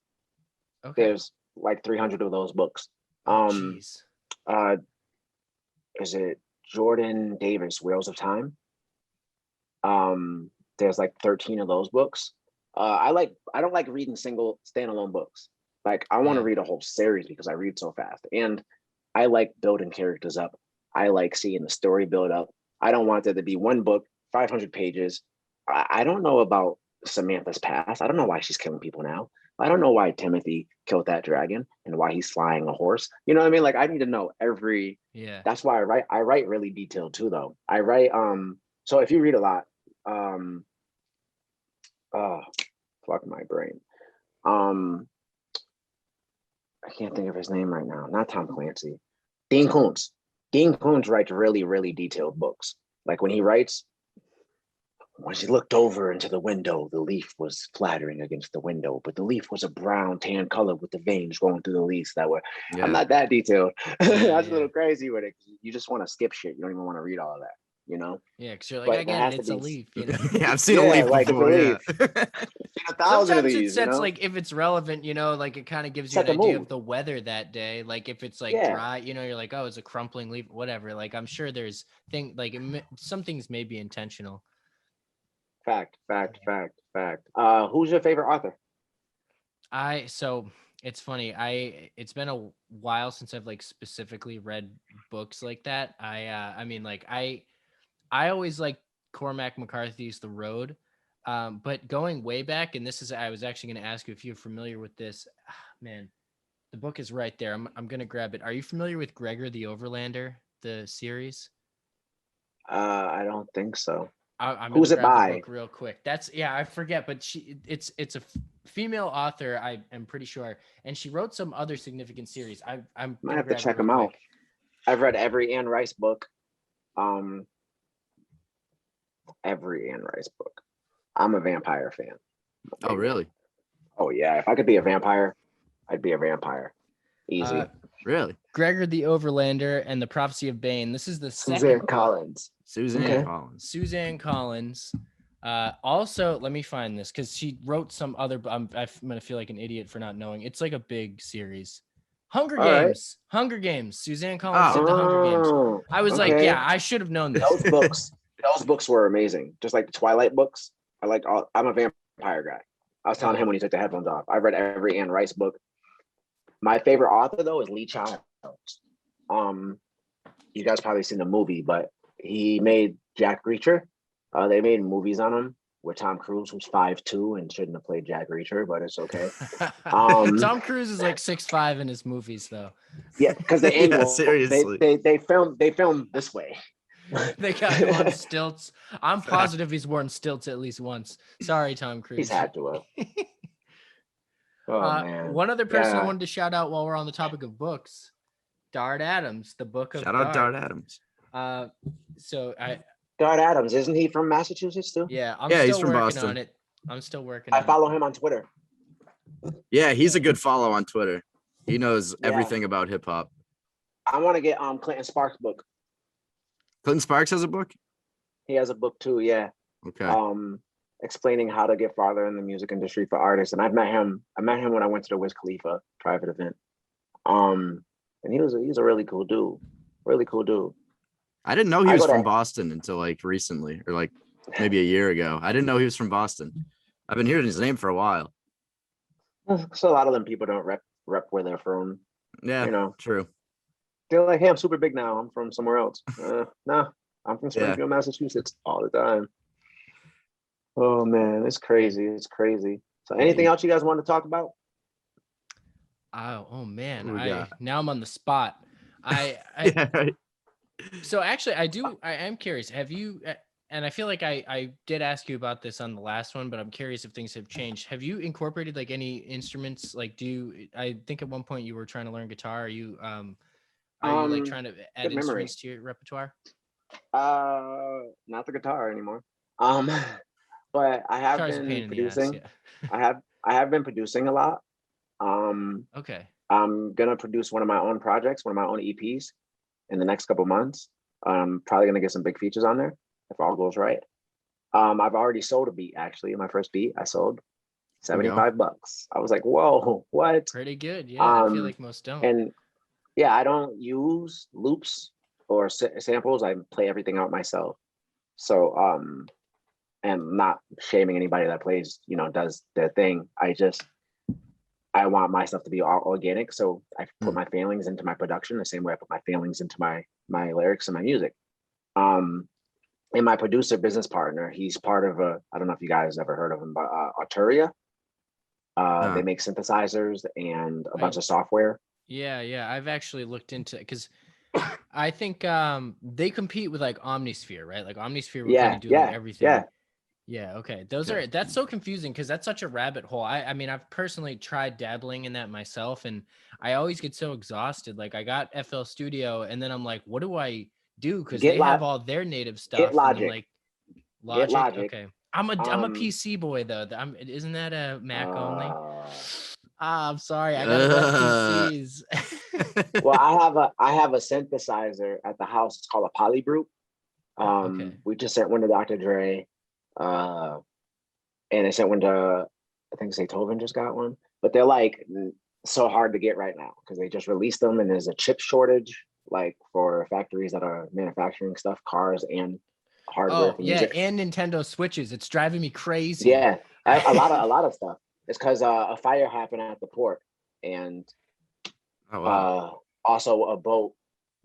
D: Okay.
C: There's like 300 of those books.
D: Oh, jeez.
C: Is it Jordan Davis, Wheels of Time? There's like 13 of those books. I don't like reading single standalone books. Like I want to
D: Yeah.
C: read a whole series because I read so fast. And I like building characters up. I like seeing the story build up. I don't want there to be one book, 500 pages. I don't know about Samantha's past. I don't know why she's killing people now. I don't know why Timothy killed that dragon and why he's flying a horse. You know what I mean? Like I need to know every.
D: Yeah.
C: That's why I write. I write really detailed too, though. I write. So if you read a lot, oh, fuck my brain. I can't think of his name right now. Not Tom Clancy. Dean Koontz. Dean Koontz writes really, really detailed books. Like when he writes, when she looked over into the window, the leaf was flattering against the window, but the leaf was a brown tan color with the veins going through the leaves that were.
B: Yeah.
C: I'm not that detailed. That's a
D: yeah.
C: little crazy with it. You just want to skip shit. You don't even want to read all of that, you know?
D: Yeah, because you're like,
C: But
D: I
C: there
D: get
C: has
D: it.
C: to
D: It's a
C: be-
D: leaf, you know.
B: Yeah, I've seen a
C: Yeah,
B: leaf
C: like, it's a
B: before. Yeah.
C: Seen 1,000 of
D: Sometimes it
C: these,
D: sets
C: you know?
D: like if it's relevant, you know, like it kind of gives you
C: Set
D: an
C: the
D: idea
C: mood.
D: of the weather that day. Like if it's like
C: Yeah.
D: dry, you know, you're like, oh, it's a crumpling leaf, whatever. Like I'm sure there's some things may be intentional.
C: Fact. Who's your favorite author?
D: So it's funny. It's been a while since I've like specifically read books like that. I mean, like I always like Cormac McCarthy's The Road. But going way back, and I was actually going to ask you if you're familiar with this. Man, the book is right there. I'm going to grab it. Are you familiar with Gregor the Overlander, the series?
C: I don't think so.
D: I'm
C: Who's
D: gonna
C: it
D: grab
C: by?
D: the book real quick. I forget, but it's a female author. I am pretty sure, and she wrote some other significant series. I'm
C: Might
D: gonna
C: have to
D: grab it
C: check
D: real
C: them out.
D: quick.
C: I've read every Anne Rice book. Every Anne Rice book. I'm a vampire fan.
B: Oh, really?
C: Oh yeah. If I could be a vampire, I'd be a vampire. Easy.
B: Really?
D: Gregor the Overlander and the Prophecy of Bane. This is the
C: Suzanne
D: second book.
C: Collins.
B: Suzanne
C: Okay.
B: Collins.
D: Suzanne Collins. Also, let me find this because she wrote some other. I'm gonna feel like an idiot for not knowing. It's like a big series. Hunger
C: All right.
D: Games. Hunger Games. Suzanne Collins
B: Oh.
D: did the Hunger Games.
C: Oh,
D: I was like,
C: okay.
D: yeah, I should have known this.
C: Those books were amazing. Just like the Twilight books. I'm a vampire guy. I was telling him when he took the headphones off. I've read every Anne Rice book. My favorite author though is Lee Child. You guys probably seen the movie, but he made Jack Reacher. They made movies on him with Tom Cruise, who's 5'2" and shouldn't have played Jack Reacher, but it's okay.
D: Tom Cruise is like 6'5" in his movies though.
C: Yeah, because the angle.
B: Yeah, seriously.
C: They filmed this way.
D: They got him on stilts. I'm positive he's worn stilts at least once. Sorry, Tom Cruise.
C: He's had to have. Oh man.
D: One other person I
C: Yeah.
D: wanted to shout out while we're on the topic of books, Dart Adams, the book of
B: Shout out Dart Adams.
C: Dart Adams, isn't he from Massachusetts too?
D: Yeah,
B: He's
D: still
B: from
D: working
B: Boston.
D: on it. I'm still working
C: I
D: on
C: follow him on Twitter.
B: Yeah, he's a good follow on Twitter. He knows
C: Yeah.
B: everything about hip hop.
C: I want to get Clinton Sparks' book.
B: Clinton Sparks has a book?
C: He has a book too, yeah.
B: Okay.
C: Explaining how to get farther in the music industry for artists. And I met him when I went to the Wiz Khalifa private event. And he's a really cool dude. Really cool dude.
B: I didn't know he was from Boston until like recently, or like maybe a year ago. I didn't know he was from Boston. I've been hearing his name for a while.
C: So a lot of them people don't rep where they're from.
B: Yeah,
C: You know,
B: true.
C: they're like, hey, I'm super big now. I'm from somewhere else. No, I'm from
B: Yeah.
C: Springfield, Massachusetts all the time. Oh man, it's crazy. It's crazy. So anything else you guys want to talk about?
D: Oh man,
B: What we got?
D: now I'm on the spot. I
B: Yeah, right.
D: So actually, I am curious. Have you? And I feel like I did ask you about this on the last one, but I'm curious if things have changed. Have you incorporated like any instruments? Like, I think at one point you were trying to learn guitar. Are you like trying to add
C: Good memory.
D: instruments to your repertoire?
C: Not the guitar anymore. But I have
D: Guitar's a pain
C: been
D: in the ass.
C: producing.
D: Yeah.
C: I have been producing a lot.
D: Okay.
C: I'm gonna produce one of my own projects, one of my own EPs in the next couple months. I'm probably gonna get some big features on there if all goes right. I've already sold a beat actually. My first beat I sold
B: There we go.
C: $75. I was like, whoa, what?
D: Pretty good. Yeah. I feel
C: Um,
D: like most don't.
C: and yeah, I don't use loops or samples. I play everything out myself. So and not shaming anybody that plays, does their thing. I want my stuff to be all organic. So I put my feelings into my production the same way I put my feelings into my lyrics and my music. And my producer business partner, he's part of I don't know if you guys ever heard of him, but Arturia. They make synthesizers and a bunch of software.
D: Yeah. I've actually looked into it because I think they compete with like Omnisphere, right? Like Omnisphere will kind of do like everything. Yeah, okay. That's so confusing because that's such a rabbit hole. I mean, I've personally tried dabbling in that myself, and I always get so exhausted. Like I got FL Studio, and then I'm like, what do I do? Because they have all their native stuff.
C: Get Logic.
D: And I'm like, Logic. Okay. I'm a PC boy though. Isn't that a Mac only? I'm sorry. I gotta rep PCs.
C: Well, I have a synthesizer at the house. It's called a Polybrute. We just sent one to Dr. Dre. And I sent one to, I think Zaytoven just got one, but they're like so hard to get right now because they just released them and there's a chip shortage like for factories that are manufacturing stuff, cars and hardware for music.
D: And Nintendo Switches. It's driving me crazy.
C: Yeah, a lot of stuff. It's because a fire happened at the port, and also a boat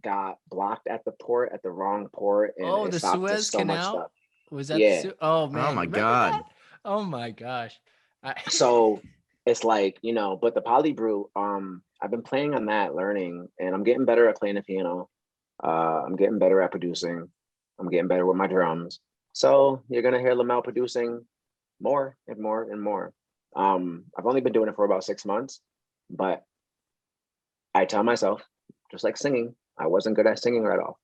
C: got blocked at the port at the wrong port, and it
D: the
C: stopped
D: Suez
C: so
D: Canal?
C: much stuff.
D: Was that oh man.
B: Oh my God.
D: That? Oh my gosh.
C: So it's like, but the Polybrute, I've been playing on that, learning, and I'm getting better at playing the piano. I'm getting better at producing. I'm getting better with my drums. So you're gonna hear Lomel producing more and more and more. I've only been doing it for about 6 months, but I tell myself, just like singing, I wasn't good at singing right off.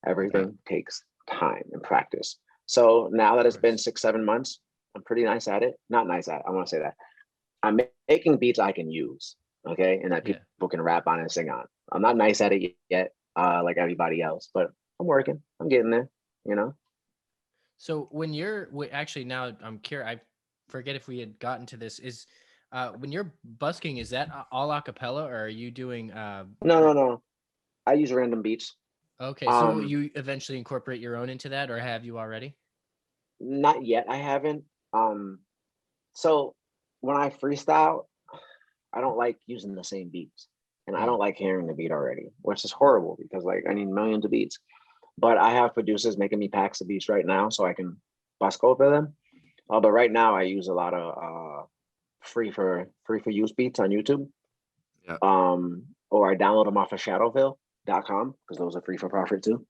C: Everything takes time and practice. So now that it's been 6-7 months, I'm pretty nice at it. Not nice at it, I want to say that. I'm making beats I can use, okay? And that people can rap on and sing on. I'm not nice at it yet, like everybody else, but I'm working. I'm getting there, So
D: when you're actually now, I'm curious. I forget if we had gotten to this. Is when you're busking, is that all a cappella, or are you doing?
C: No. I use random beats.
D: Okay, so will you eventually incorporate your own into that, or have you already?
C: Not yet. I haven't. So when I freestyle, I don't like using the same beats, and I don't like hearing the beat already, which is horrible because like I need millions of beats. But I have producers making me packs of beats right now, so I can busk over them. But right now, I use a lot of free for use beats on YouTube.
B: Yeah.
C: Or I download them off of Shadowville.com because those are free for profit too.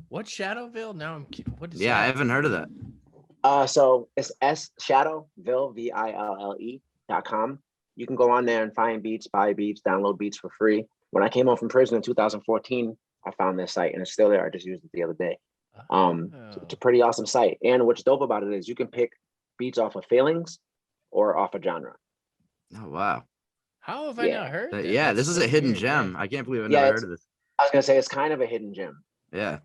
D: What's Shadowville? Now what is
B: that? I haven't heard of that.
C: So it's Shadowville VILLE.com. You can go on there and find beats, buy beats, download beats for free. When I came home from prison in 2014, I found this site and it's still there. I just used it the other day. It's a pretty awesome site. And what's dope about it is you can pick beats off of feelings or off a genre.
B: Oh wow.
D: How have I not heard that?
B: Yeah, this is a hidden gem. I can't believe I've never heard of this.
C: I was gonna say it's kind of a hidden gem.
B: Yeah.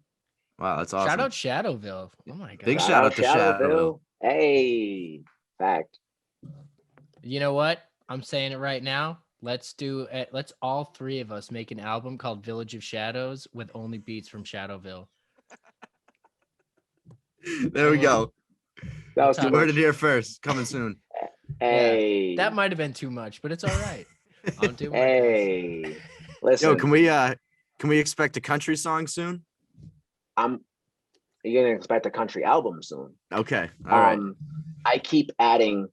B: Wow, that's awesome.
D: Shout out Shadowville. Oh my god.
B: Big shout out to Shadowville.
C: Hey, fact.
D: You know what? I'm saying it right now. Let's all three of us make an album called Village of Shadows with only beats from Shadowville.
B: There we go.
C: That was
B: you heard it here first. Coming soon.
C: Hey,
D: That might have been too much, but it's all right. I'm doing my best.
C: hey, listen.
B: Yo, can we expect a country song soon?
C: You're gonna expect a country album soon.
B: Okay, all right.
C: I keep adding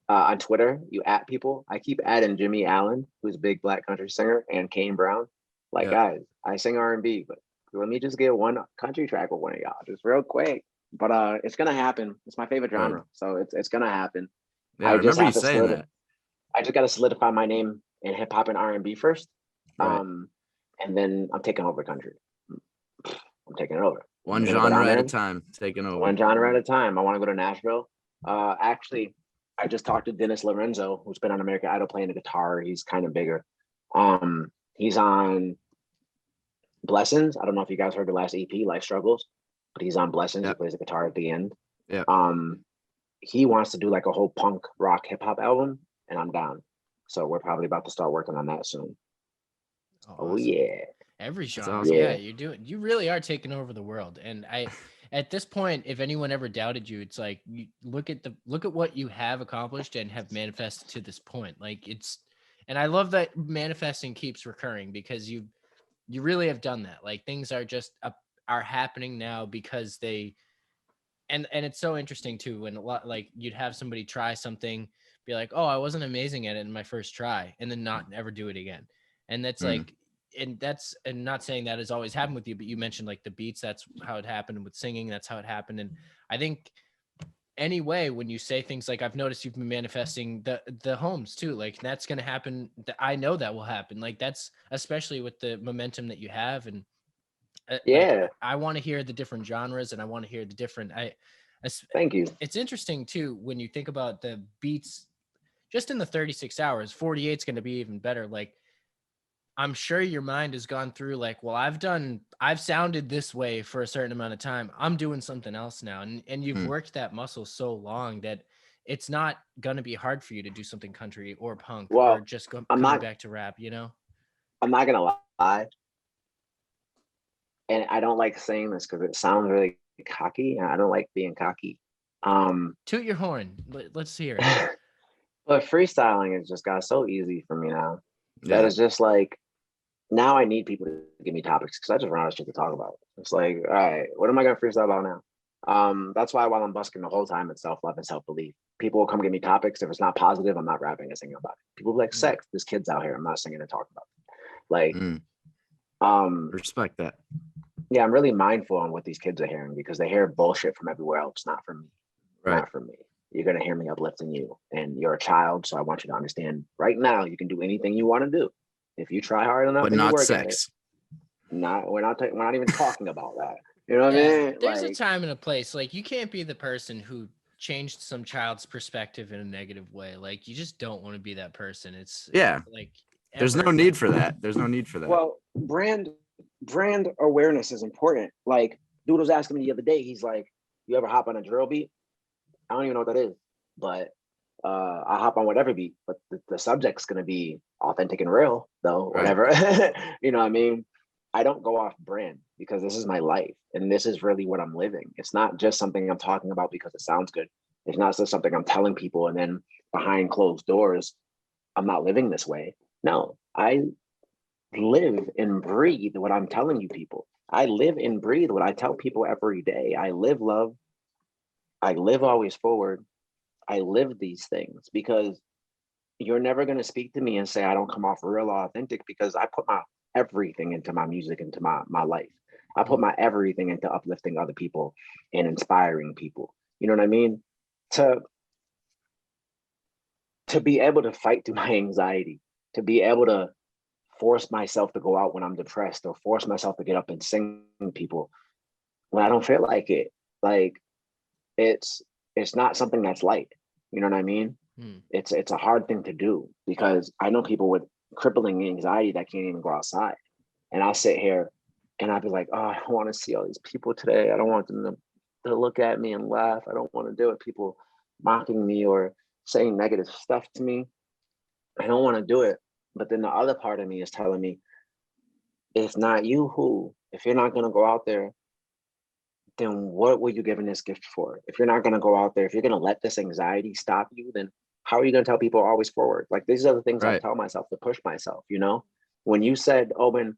C: on Twitter. You at people. I keep adding Jimmy Allen, who's a big black country singer, and Kane Brown. Like, guys, I sing R&B, but let me just get one country track with one of y'all, just real quick. But it's gonna happen. It's my favorite genre, so it's gonna happen.
B: Yeah, I remember you saying that.
C: I just gotta solidify my name in hip hop and R&B first,
B: Right.
C: and then I'm taking over country. I'm taking it over.
B: One genre at a time, taking over.
C: One genre at a time. I want to go to Nashville. Actually, I just talked to Dennis Lorenzo, who's been on American Idol playing the guitar. He's kind of bigger. He's on Blessings. I don't know if you guys heard the last EP, Life Struggles, but he's on Blessings. He plays the guitar at the end.
B: Yeah.
C: He wants to do like a whole punk rock hip hop album, and I'm down. So we're probably about to start working on that soon. Oh, awesome. Yeah.
D: Every genre.
C: Awesome.
D: Yeah, you really are taking over the world. And at this point, if anyone ever doubted you, it's like, you look at what you have accomplished and have manifested to this point. Like, and I love that manifesting keeps recurring, because you really have done that. Like, things are just are happening now because and it's so interesting too, when a lot, like, you'd have somebody try something, be like, oh, I wasn't amazing at it in my first try, and then not ever do it again. And that's like, and not saying that has always happened with you, but you mentioned like the beats, that's how it happened. With singing, that's how it happened. And I think anyway, when you say things like, I've noticed you've been manifesting the homes too, like that's going to happen. I know that will happen. Like, that's especially with the momentum that you have. And like, I want to hear the different genres, and I want to hear the different,
C: thank you.
D: It's interesting too, when you think about the beats just in the 36 hours, 48 is going to be even better. Like, I'm sure your mind has gone through like, well, I've sounded this way for a certain amount of time. I'm doing something else now. And you've worked that muscle so long that it's not going to be hard for you to do something country or punk, or just coming back to rap, you know?
C: I'm not going to lie. And I don't like saying this because it sounds really cocky, and I don't like being cocky.
D: Toot your horn. Let's hear it.
C: But freestyling has just got so easy for me now. That is just like, now I need people to give me topics, because I just run out of shit to talk about. It's like, all right, what am I going to freestyle about now? That's why while I'm busking the whole time, it's self-love and self-belief. People will come give me topics. If it's not positive, I'm not rapping and singing about it. People be like, sex, there's kids out here, I'm not singing and talking about it. Like,
B: respect that.
C: Yeah, I'm really mindful on what these kids are hearing, because they hear bullshit from everywhere else, not from me.
B: Right.
C: Not from me. You're going to hear me uplifting you, and you're a child, so I want you to understand right now, you can do anything you want to do if you try hard enough.
B: But
C: and
B: not
C: you work
B: sex.
C: At it. We're not even talking about that. You know what I mean?
D: There's a time and a place. Like, you can't be the person who changed some child's perspective in a negative way. Like, you just don't want to be that person. It's like,
B: there's no need for that. There's no need for that.
C: Well, brand awareness is important. Like, dude was asking me the other day, he's like, you ever hop on a drill beat? I don't even know what that is, but I hop on whatever beat, but the subject's going to be authentic and real, though, whatever. You know what I mean? I don't go off brand, because this is my life, and this is really what I'm living. It's not just something I'm talking about because it sounds good. It's not just something I'm telling people, and then behind closed doors, I'm not living this way. No, I live and breathe what I'm telling you people. I live and breathe what I tell people every day. I live love. I live always forward. I live these things, because you're never going to speak to me and say I don't come off real authentic, because I put my everything into my music, into my life. I put my everything into uplifting other people and inspiring people. You know what I mean? To be able to fight through my anxiety, to be able to force myself to go out when I'm depressed, or force myself to get up and sing people when I don't feel like it. Like, it's not something that's light. You know what I mean? It's a hard thing to do, because I know people with crippling anxiety that can't even go outside. And I'll sit here and I'll be like, oh, I don't want to see all these people today. I don't want them to look at me and laugh. I don't want to deal with people mocking me or saying negative stuff to me. I don't want to do it. But then the other part of me is telling me, if not you, who? If you're not going to go out there, then what were you given this gift for? If you're not going to go out there, if you're going to let this anxiety stop you, then how are you going to tell people always forward? Like, these are the things I
B: Right.
C: tell myself to push myself, you know? When you said, Owen,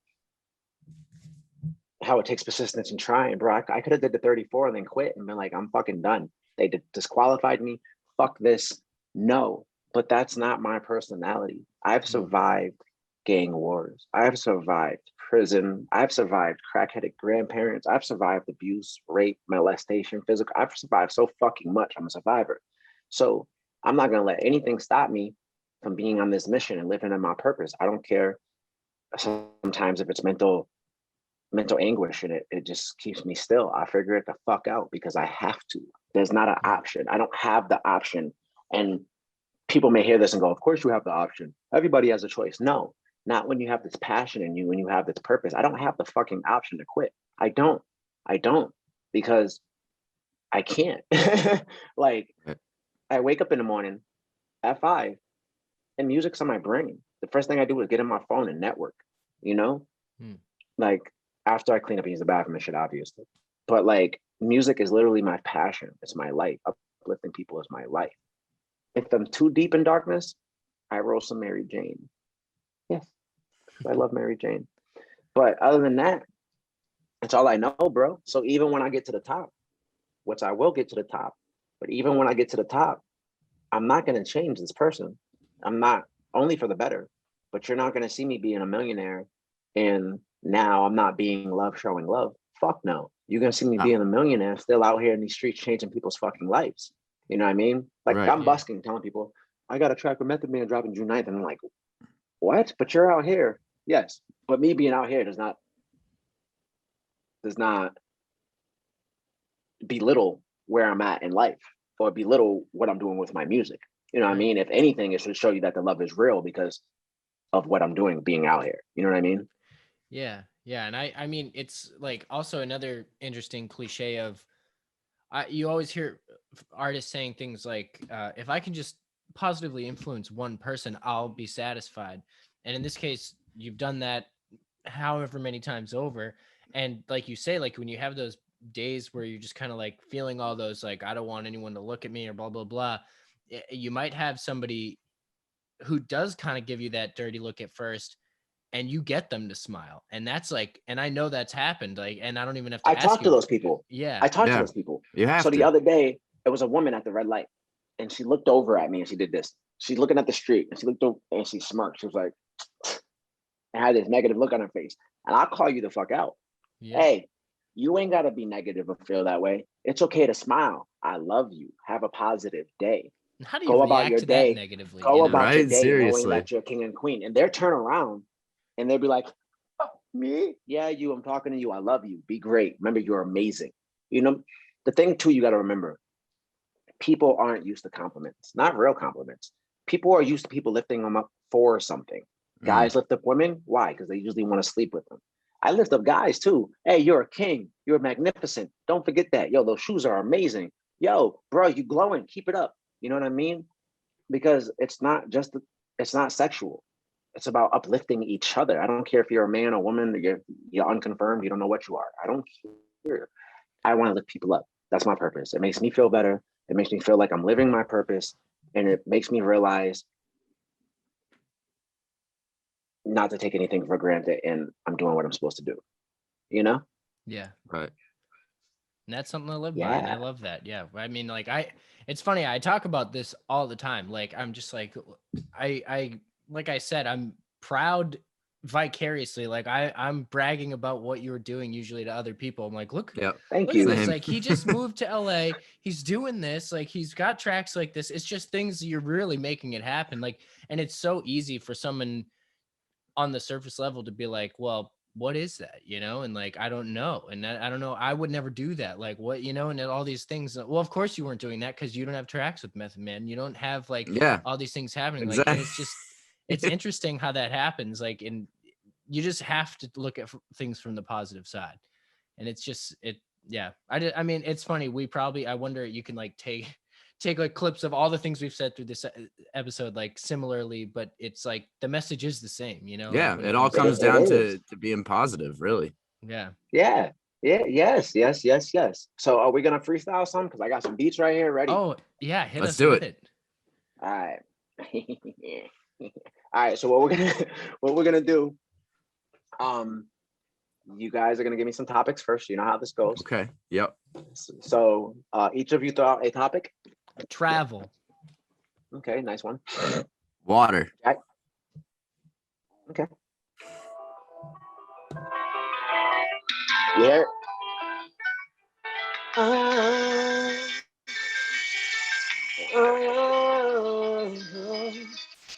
C: how it takes persistence and trying, bro, I could have did the 34 and then quit and been like, I'm fucking done. They disqualified me. Fuck this. No, but that's not my personality. I've survived gang wars. I've survived prison. I've survived crackheaded grandparents. I've survived abuse, rape, molestation, physical. I've survived so fucking much. I'm a survivor. So I'm not going to let anything stop me from being on this mission and living in my purpose. I don't care sometimes if it's mental anguish, and it just keeps me still. I figure it the fuck out because I have to. There's not an option. I don't have the option. And people may hear this and go, of course you have the option. Everybody has a choice. No, not when you have this passion in you, when you have this purpose. I don't have the fucking option to quit. I don't because I can't. Like, I wake up in the morning at 5 and music's on my brain. The first thing I do is get in my phone and network, you know? Like, after I clean up and use the bathroom and shit, obviously. But like, music is literally my passion. It's my life. Uplifting people is my life. If I'm too deep in darkness, I roll some Mary Jane. Yes, I love Mary Jane. But other than that, that's all I know, bro. So even when I get to the top, which I will get to the top, but even when I get to the top, I'm not going to change this person. I'm not, only for the better, but you're not going to see me being a millionaire and now I'm not being love, showing love. Fuck no. You're going to see me being a millionaire still out here in these streets changing people's fucking lives. You know what I mean? Like, I'm busking, telling people, I got a track with Method Man dropping June 9th. And I'm like, what? But you're out here. Yes. But me being out here does not belittle where I'm at in life or belittle what I'm doing with my music. You know what I mean? If anything, it should show you that the love is real because of what I'm doing being out here. You know what I mean?
D: Yeah. Yeah. And I mean, it's like also another interesting cliche of, you always hear artists saying things like, if I can just positively influence one person, I'll be satisfied. And in this case, you've done that however many times over. And like you say, like when you have those days where you're just kind of like feeling all those, like, I don't want anyone to look at me or blah, blah, blah. You might have somebody who does kind of give you that dirty look at first, and you get them to smile. And that's like, and I know that's happened. Like, and I don't even have to
C: I talk to those people.
D: Yeah.
C: I talk to those people.
B: You have
C: so
B: to.
C: The other day, it was a woman at the red light and she looked over at me and she did this. She's looking at the street and she looked over and she smirked. She was like, and had this negative look on her face. And I'll call you the fuck out. Yeah. Hey, you ain't got to be negative or feel that way. It's okay to smile. I love you. Have a positive day.
D: How do you go about your day negatively?
C: Go about your day knowing that you're king and queen. And they'll turn around and they'll be like, oh, me? Yeah, you. I'm talking to you. I love you. Be great. Remember, you're amazing. You know, the thing too, you got to remember, people aren't used to compliments, not real compliments. People are used to people lifting them up for something. Guys lift up women. Why? Because they usually want to sleep with them. I lift up guys too. Hey, you're a king. You're magnificent. Don't forget that. Yo, those shoes are amazing. Yo, bro, you glowing. Keep it up. You know what I mean? Because it's not sexual. It's about uplifting each other. I don't care if you're a man or woman, you're unconfirmed, you don't know what you are. I don't care. I want to lift people up. That's my purpose. It makes me feel better. It makes me feel like I'm living my purpose. And it makes me realize not to take anything for granted and I'm doing what I'm supposed to do. You know?
D: Yeah.
B: Right.
D: And that's something to live by. And I love that. Yeah. I mean, like it's funny. I talk about this all the time. Like, I'm just like, like I said, I'm proud vicariously. Like I'm bragging about what you're doing usually to other people. I'm like, look,
C: thank
D: look
C: you.
D: at this. Like, he just moved to LA. He's doing this. Like, he's got tracks like this. It's just things you're really making it happen. Like, and it's so easy for someone on the surface level to be like, well, what is that, you know? And like, I don't know. And I don't know. I would never do that. Like, what, you know, and all these things. Well, of course you weren't doing that because you don't have tracks with Method Man. You don't have like all these things happening. Exactly. Like, and it's just, it's interesting how that happens. Like, and you just have to look at things from the positive side. And it's just, yeah. I mean, it's funny. I wonder, you can like take like clips of all the things we've said through this episode, like similarly, but it's like the message is the same, you know?
B: Yeah.
D: Like,
B: it all comes down to being positive, really.
D: Yeah.
C: Yeah. Yeah. Yes. So are we going to freestyle some? Cause I got some beats right here ready.
D: Oh yeah.
B: Let's do it.
C: All right. All right. So what we're gonna do, you guys are gonna give me some topics first. You know how this goes.
B: Okay. Yep.
C: So each of you throw out a topic.
D: Travel.
C: Okay, nice one.
B: Water.
C: Okay. Yeah.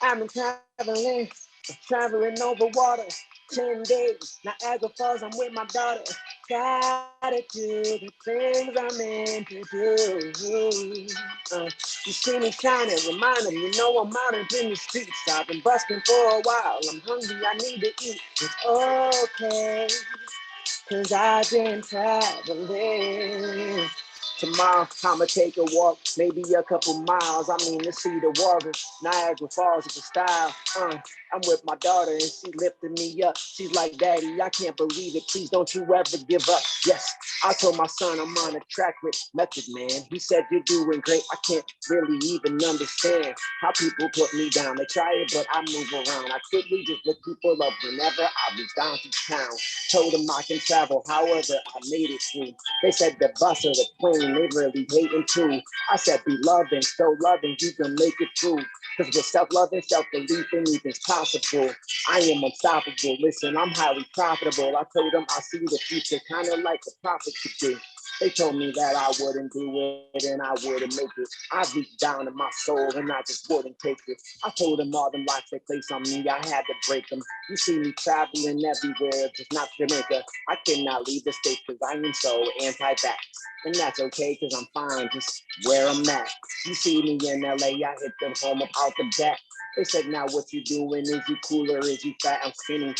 C: I've been traveling over water, 10 days. Niagara Falls, I'm with my daughter. Gotta do the things I'm meant to do. You see me shining, reminding you know I'm out in the streets. I've been busting for a while. I'm hungry, I need to eat. It's okay, 'cause I've been traveling. Tomorrow, I'ma take a walk, maybe a couple miles. I mean, to see the water. Niagara Falls is a style. I'm with my daughter and she lifted me up. She's like, Daddy, I can't believe it. Please don't you ever give up. Yes, I told my son I'm on a track with Method Man. He said, you're doing great. I can't really even understand how people put me down. They try it, but I move around. I quickly just look people up whenever I reach down to town. Told them I can travel, however I made it through. They said the bus or the plane, they really hating too. I said, be loving, show loving, you can make it through. Because with self-loving, self-belief, anything's possible. I am unstoppable. Listen, I'm highly profitable. I told them I see the future, kind of like the prophet could do. They told me that I wouldn't do it and I wouldn't make it. I reached down in my soul and I just wouldn't take it. I told them all them locks they place on me, I had to break them. You see me traveling everywhere, just not Jamaica. I cannot leave the state because I am so anti-vax. And that's okay, because I'm fine just where I'm at. You see me in LA, I hit them home up out the back. They said, now what you doing? Is you cool or is you fat? I'm skinny,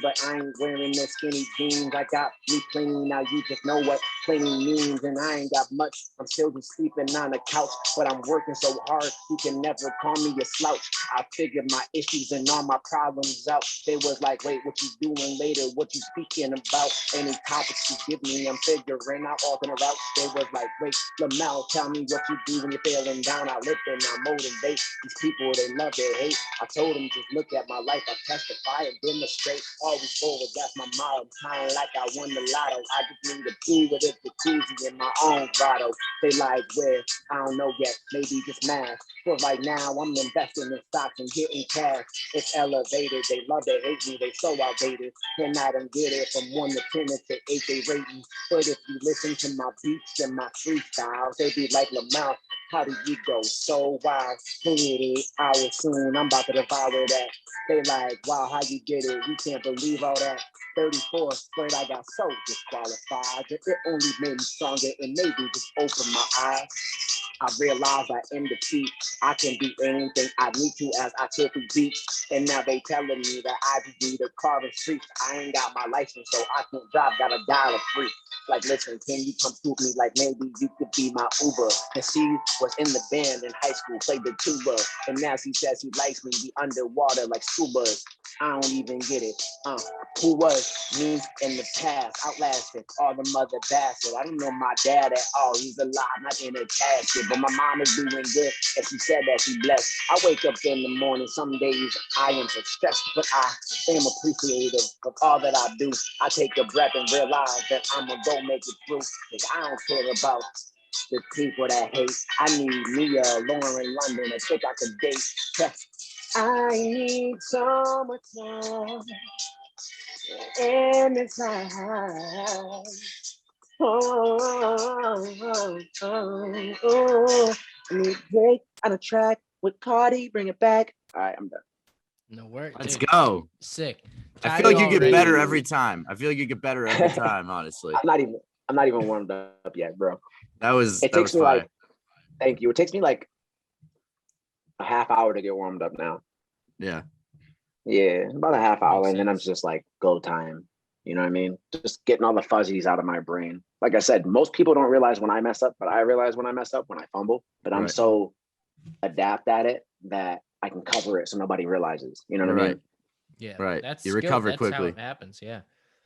C: but I ain't wearing no skinny jeans. I got me clean, now you just know what clean means. And I ain't got much, I'm still just sleeping on the couch. But I'm working so hard, you can never call me a slouch. I figured my issues and all my problems out. They was like, wait, what you doing later? What you speaking about? Any topics you give me, I'm figuring out alternate routes. They was like, wait, Lomel, tell me what you do when you're feeling down. I lift and I motivate these people, they love it. Hate. I told him, just look at my life. I testify and demonstrate. Always forward, that's my motto. Kind of like I won the lotto. I just need to prove it. It's the koozie in my own grotto. They like, where? I don't know yet. Maybe just math. But right now, I'm investing in stocks and getting cash. It's elevated. They love it, hate me. They so outdated. And I don't get it from 1 to 10. It's an 8 they rating. But if you listen to my beats and my freestyles, they be like Lomel. How do you go so wild? 28 hours soon, I'm about to devour that. They like, wow, how you did it? We can't believe all that. 34 straight, I got so disqualified. It only made me stronger and maybe just opened my eyes. I realized I am the defeat. I can do anything I need to as I take the beats. And now they telling me that I just need a car in streets. I ain't got my license, so I can't drive, got $1 free. Like, listen, can you come to me? Like, maybe you could be my Uber. And she was in the band in high school, played the tuba. And now she says she likes me, be underwater like scubas. I don't even get it. Who was me in the past, outlasting all the mother bastards. I don't know my dad at all. He's alive, not in a casket. But my mom is doing good, and she said that she blessed. I wake up in the morning. Some days I am so stressed, but I am appreciative of all that I do. I take a breath and realize that I'ma go make it through. Cause I don't care about the people that hate. I need me a Lauren London, a chick I could date. I need so much love in this life. I need Drake on a track with Cardi, bring it back. All right, I'm done.
D: No worries.
B: Let's
D: dude.
B: go.
D: Sick.
B: I feel like you get
D: Already.
B: better every time. Honestly.
C: I'm not even warmed up yet, bro.
B: It
C: takes me like, thank you. It takes me like a half hour to get warmed up now.
B: Yeah.
C: Yeah, about a half hour,
D: Makes
C: and then I'm
D: sense.
C: just like, go time. You know what I mean? Just getting all the fuzzies out of my brain. Like I said, most people don't realize when I mess up, but I realize when I mess up, when I fumble. But I'm
B: Right.
C: so adept at it that I can cover it so nobody realizes. You know what I mean?
D: Yeah.
B: Right.
D: That's
B: You
D: skill.
B: recover
D: That's
B: quickly.
D: how it happens. Yeah.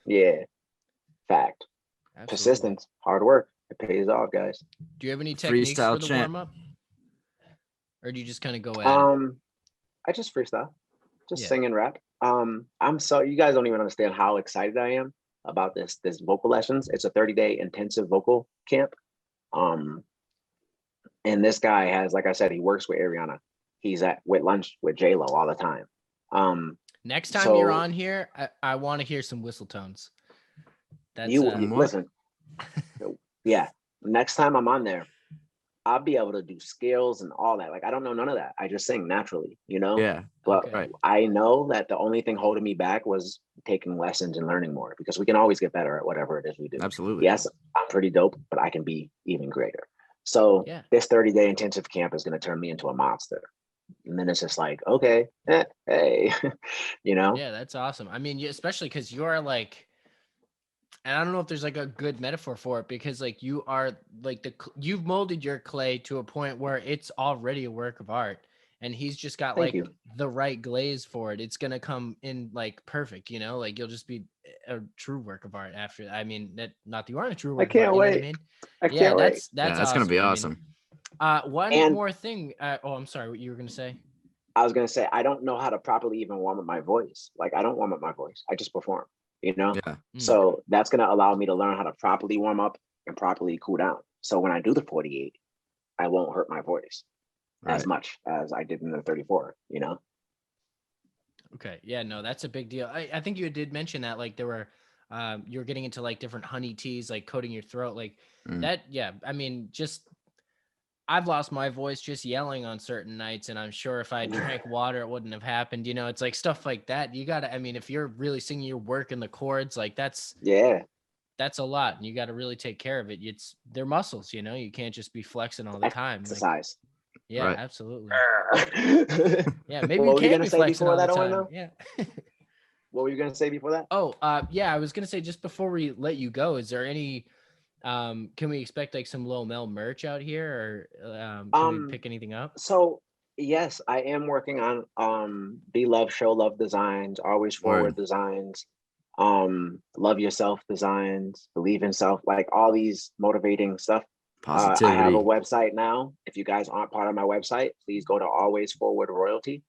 C: Yeah. Fact.
D: Absolutely.
C: Persistence, hard work. It pays off, guys.
D: Do you have any techniques
B: Freestyle
D: for the
B: champ.
D: warm up? or do you just kind of go at it?
C: I just freestyle, just
D: Yeah.
C: sing and rap. You guys don't even understand how excited I am about this vocal lessons. It's a 30-day intensive vocal camp. And this guy has, like I said, he works with Ariana. He's with lunch with J-Lo all the time.
D: Next time you're on here, I want to hear some whistle tones. That's
C: listen. Yeah, next time I'm on there, I'll be able to do scales and all that. Like, I don't know none of that. I just sing naturally, you know?
B: Yeah.
C: But
D: Okay.
C: I know that the only thing holding me back was taking lessons and learning more, because we can always get better at whatever it is we do.
B: Absolutely.
C: Yes, I'm pretty dope, but I can be even greater. So this 30-day intensive camp is going to turn me into a monster. And then it's just like, okay, hey, you know?
D: Yeah, that's awesome. I mean, especially because you are like, and I don't know if there's like a good metaphor for it, because like you are like you've molded your clay to a point where it's already a work of art, and he's just got the right glaze for it. It's gonna come in like perfect, you know, like you'll just be a true work of art after. I mean, not that you aren't a true work
C: of art.
D: You know what I mean?
C: I can't wait.
D: That's
B: awesome. Gonna be awesome.
D: One more thing. I'm sorry, what you were gonna say?
C: I was gonna say, I don't know how to properly even warm up my voice. Like, I don't warm up my voice. I just perform. You know, so that's going to allow me to learn how to properly warm up and properly cool down. So when I do the 48, I won't hurt my voice as much as I did in the 34, you know?
D: Okay. Yeah, no, that's a big deal. I think you did mention that, like, there were, you were getting into like different honey teas, like coating your throat, like that. Yeah. I mean, I've lost my voice just yelling on certain nights, and I'm sure if I drank water, it wouldn't have happened. You know, it's like stuff like that. You gotta, I mean, if you're really singing your work in the chords, like that's a lot, and you got to really take care of it. They're muscles, you know, you can't just be flexing all the time.
C: Exercise.
D: Like, absolutely. Yeah. Maybe
C: you
D: can't be flexing all the time. Yeah.
C: What were you going to say before that?
D: Oh, yeah. I was going to say, just before we let you go, is there any, can we expect like some Lomel merch out here, or can we pick anything up?
C: So yes, I am working on Be Love, Show Love designs, Always Forward designs, Love Yourself designs, Believe in Self, like all these motivating stuff.
B: Positivity.
C: I have a website now. If you guys aren't part of my website, please go to Always Forward Royalty,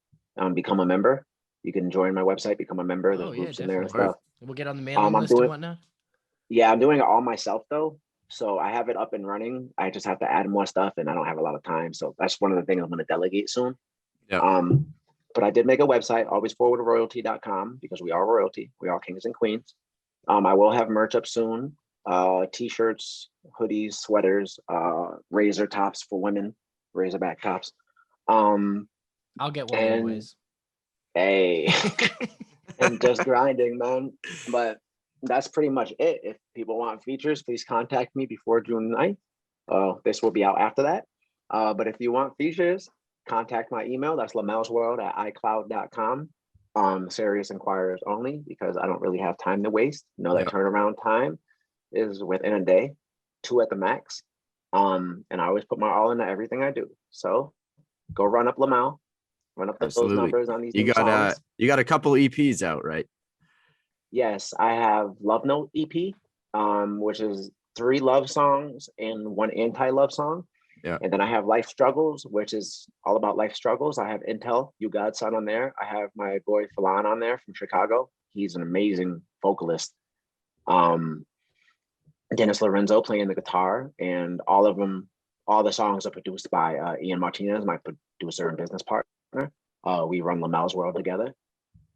C: become a member. You can join my website, become a member. There's groups in there and stuff.
D: We'll get on the mailing list and whatnot.
C: Yeah, I'm doing it all myself though. So I have it up and running. I just have to add more stuff, and I don't have a lot of time. So that's one of the things I'm going to delegate soon.
B: Yeah.
C: But I did make a website, alwaysforwardroyalty.com, because we are royalty. We are kings and queens. I will have merch up soon. T-shirts, hoodies, sweaters, razor tops for women, razorback tops.
D: I'll get one anyways.
C: Hey, and just grinding, man. But that's pretty much it. If people want features, please contact me before June 9th. This will be out after that. But if you want features, contact my email. That's lamelsworld@icloud.com. Serious inquirers only, because I don't really have time to waste. That turnaround time is within a day, 2 at the max. And I always put my all into everything I do. So go run up Lomel, run up those numbers on these songs.
B: You got a couple EPs out, right?
C: Yes, I have Love Note EP, which is 3 love songs and 1 anti-love song.
B: Yeah.
C: And then I have Life Struggles, which is all about life struggles. I have Intel, You Godson on there. I have my boy Falan on there from Chicago. He's an amazing vocalist. Dennis Lorenzo playing the guitar, and all the songs are produced by Ian Martinez, my producer and business partner. We run Lomel's World together.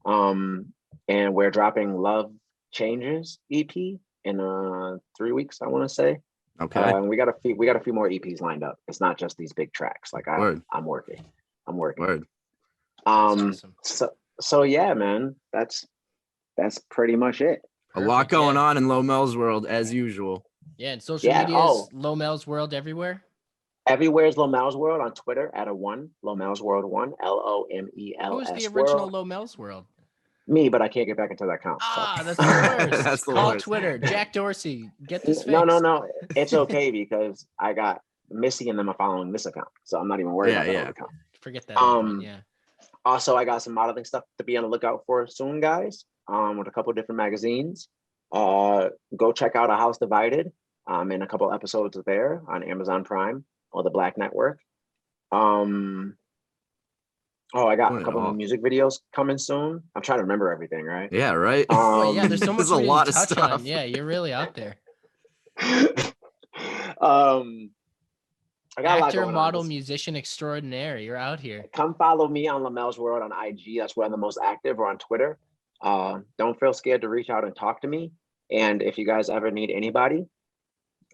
C: And we're dropping Love Changes EP in 3 weeks, I want to say.
B: Okay.
C: And we got a few more EPs lined up. It's not just these big tracks. Like I'm working.
B: Word.
D: Awesome.
C: So yeah, man, that's pretty much it.
B: A lot going on in Lomel's World as usual.
D: Yeah, and social media is Lomel's World everywhere.
C: Everywhere is Lomel's World on Twitter at Lomel's World 1, LOMELS.
D: Who's the original Lomel's World?
C: Me, but I can't get back into that account.
D: That's the worst.
B: That's the
D: Call
B: worst.
D: Twitter, Jack Dorsey, get this fixed.
C: No. It's okay, because I got Missy and them are following this account, so I'm not even worried about that account.
D: Forget that. Yeah.
C: Also, I got some modeling stuff to be on the lookout for soon, guys. With a couple different magazines. Go check out A House Divided. In a couple episodes there on Amazon Prime or the Black Network. Oh, I got
B: Doing
C: a
B: it
C: couple
B: all.
C: new music videos coming soon. I'm trying to remember everything, right?
B: Yeah, right.
D: Oh yeah, there's so much
B: There's a
D: we didn't
B: lot of
D: touch
B: stuff.
D: on. Yeah, you're really out there.
C: I got a lot
D: Actor,
C: going on.
D: model, musician extraordinaire. You're out here.
C: Come follow me on Lomel's World on IG. That's where I'm the most active, or on Twitter. Don't feel scared to reach out and talk to me. And if you guys ever need anybody,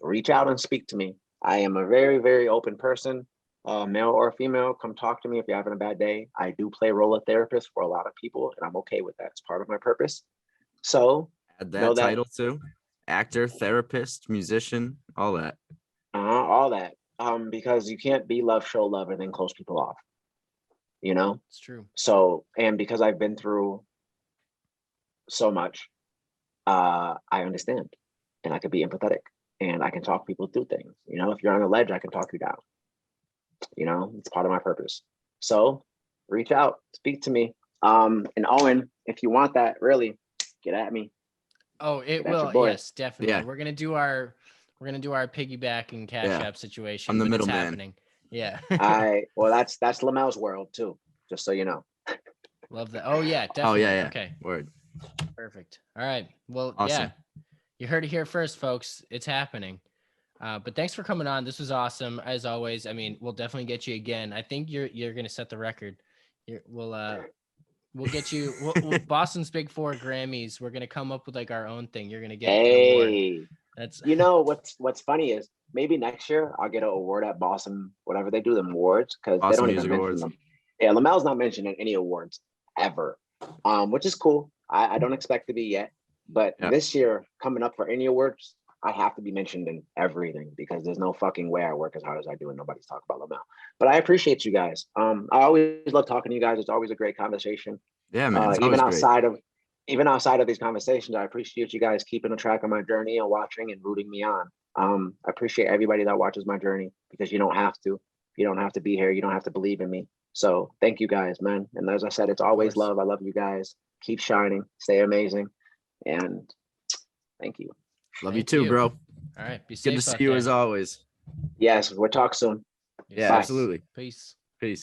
C: reach out and speak to me. I am a very, very open person, male or female. Come talk to me if you're having a bad day. I do play role of therapist for a lot of people, and I'm okay with that. It's part of my purpose. So
B: Add
C: know
B: that
C: that
B: title too. Actor, therapist, musician, all that.
C: all that. Because you can't be love, show love, and then close people off. You know?
D: It's true.
C: So, and because I've been through so much, I understand, and I can be empathetic, and I can talk people through things. You know, if you're on a ledge, I can talk you down. You know, it's part of my purpose. So reach out, speak to me. And Owen, if you want that, really get at me.
D: Oh, it
C: Get at your
D: will.
C: boy.
D: Yes, definitely.
B: Yeah.
D: We're gonna do our piggyback and cash
B: Yeah.
D: app situation.
B: I'm the
D: but it's
B: middleman.
D: happening. Yeah.
C: Well, that's Lomel's World too, just so you know.
D: Love that. Oh yeah, definitely.
B: Oh yeah, yeah.
D: Okay.
B: Word.
D: Perfect. All right. Well,
B: Awesome.
D: yeah. You heard it here first, folks. It's happening. But thanks for coming on. This was awesome, as always. I mean, we'll definitely get you again. I think you're gonna set the record. We'll get you. Boston's Big Four Grammys. We're gonna come up with like our own thing. You're gonna get an award.
C: Hey,
D: That's
C: you know what's funny is maybe next year I'll get an award at Boston, whatever they do, them awards, because they
B: Boston
C: don't even
B: Music
C: mention
B: Awards.
C: them. Yeah, Lamel's not mentioned in any awards ever, which is cool. I don't expect to be yet, but
B: Yeah.
C: this year coming up for any awards, I have to be mentioned in everything because there's no fucking way I work as hard as I do and nobody's talking about Lamel. But I appreciate you guys. I always love talking to you guys. It's always a great conversation.
B: Yeah, man. It's
C: Even
B: always great.
C: even outside of these conversations, I appreciate you guys keeping a track of my journey and watching and rooting me on. I appreciate everybody that watches my journey because you don't have to. You don't have to be here. You don't have to believe in me. So thank you guys, man. And as I said, it's always
D: course.
C: love. I love you guys. Keep shining. Stay amazing. And thank you.
B: Love you
D: Thank
B: too,
D: you.
B: bro.
D: All right. Be safe.
B: Good to see
D: out
B: you
D: there.
B: as always.
C: Yes, we'll talk soon.
B: Yeah,
C: Bye.
B: absolutely.
D: Peace.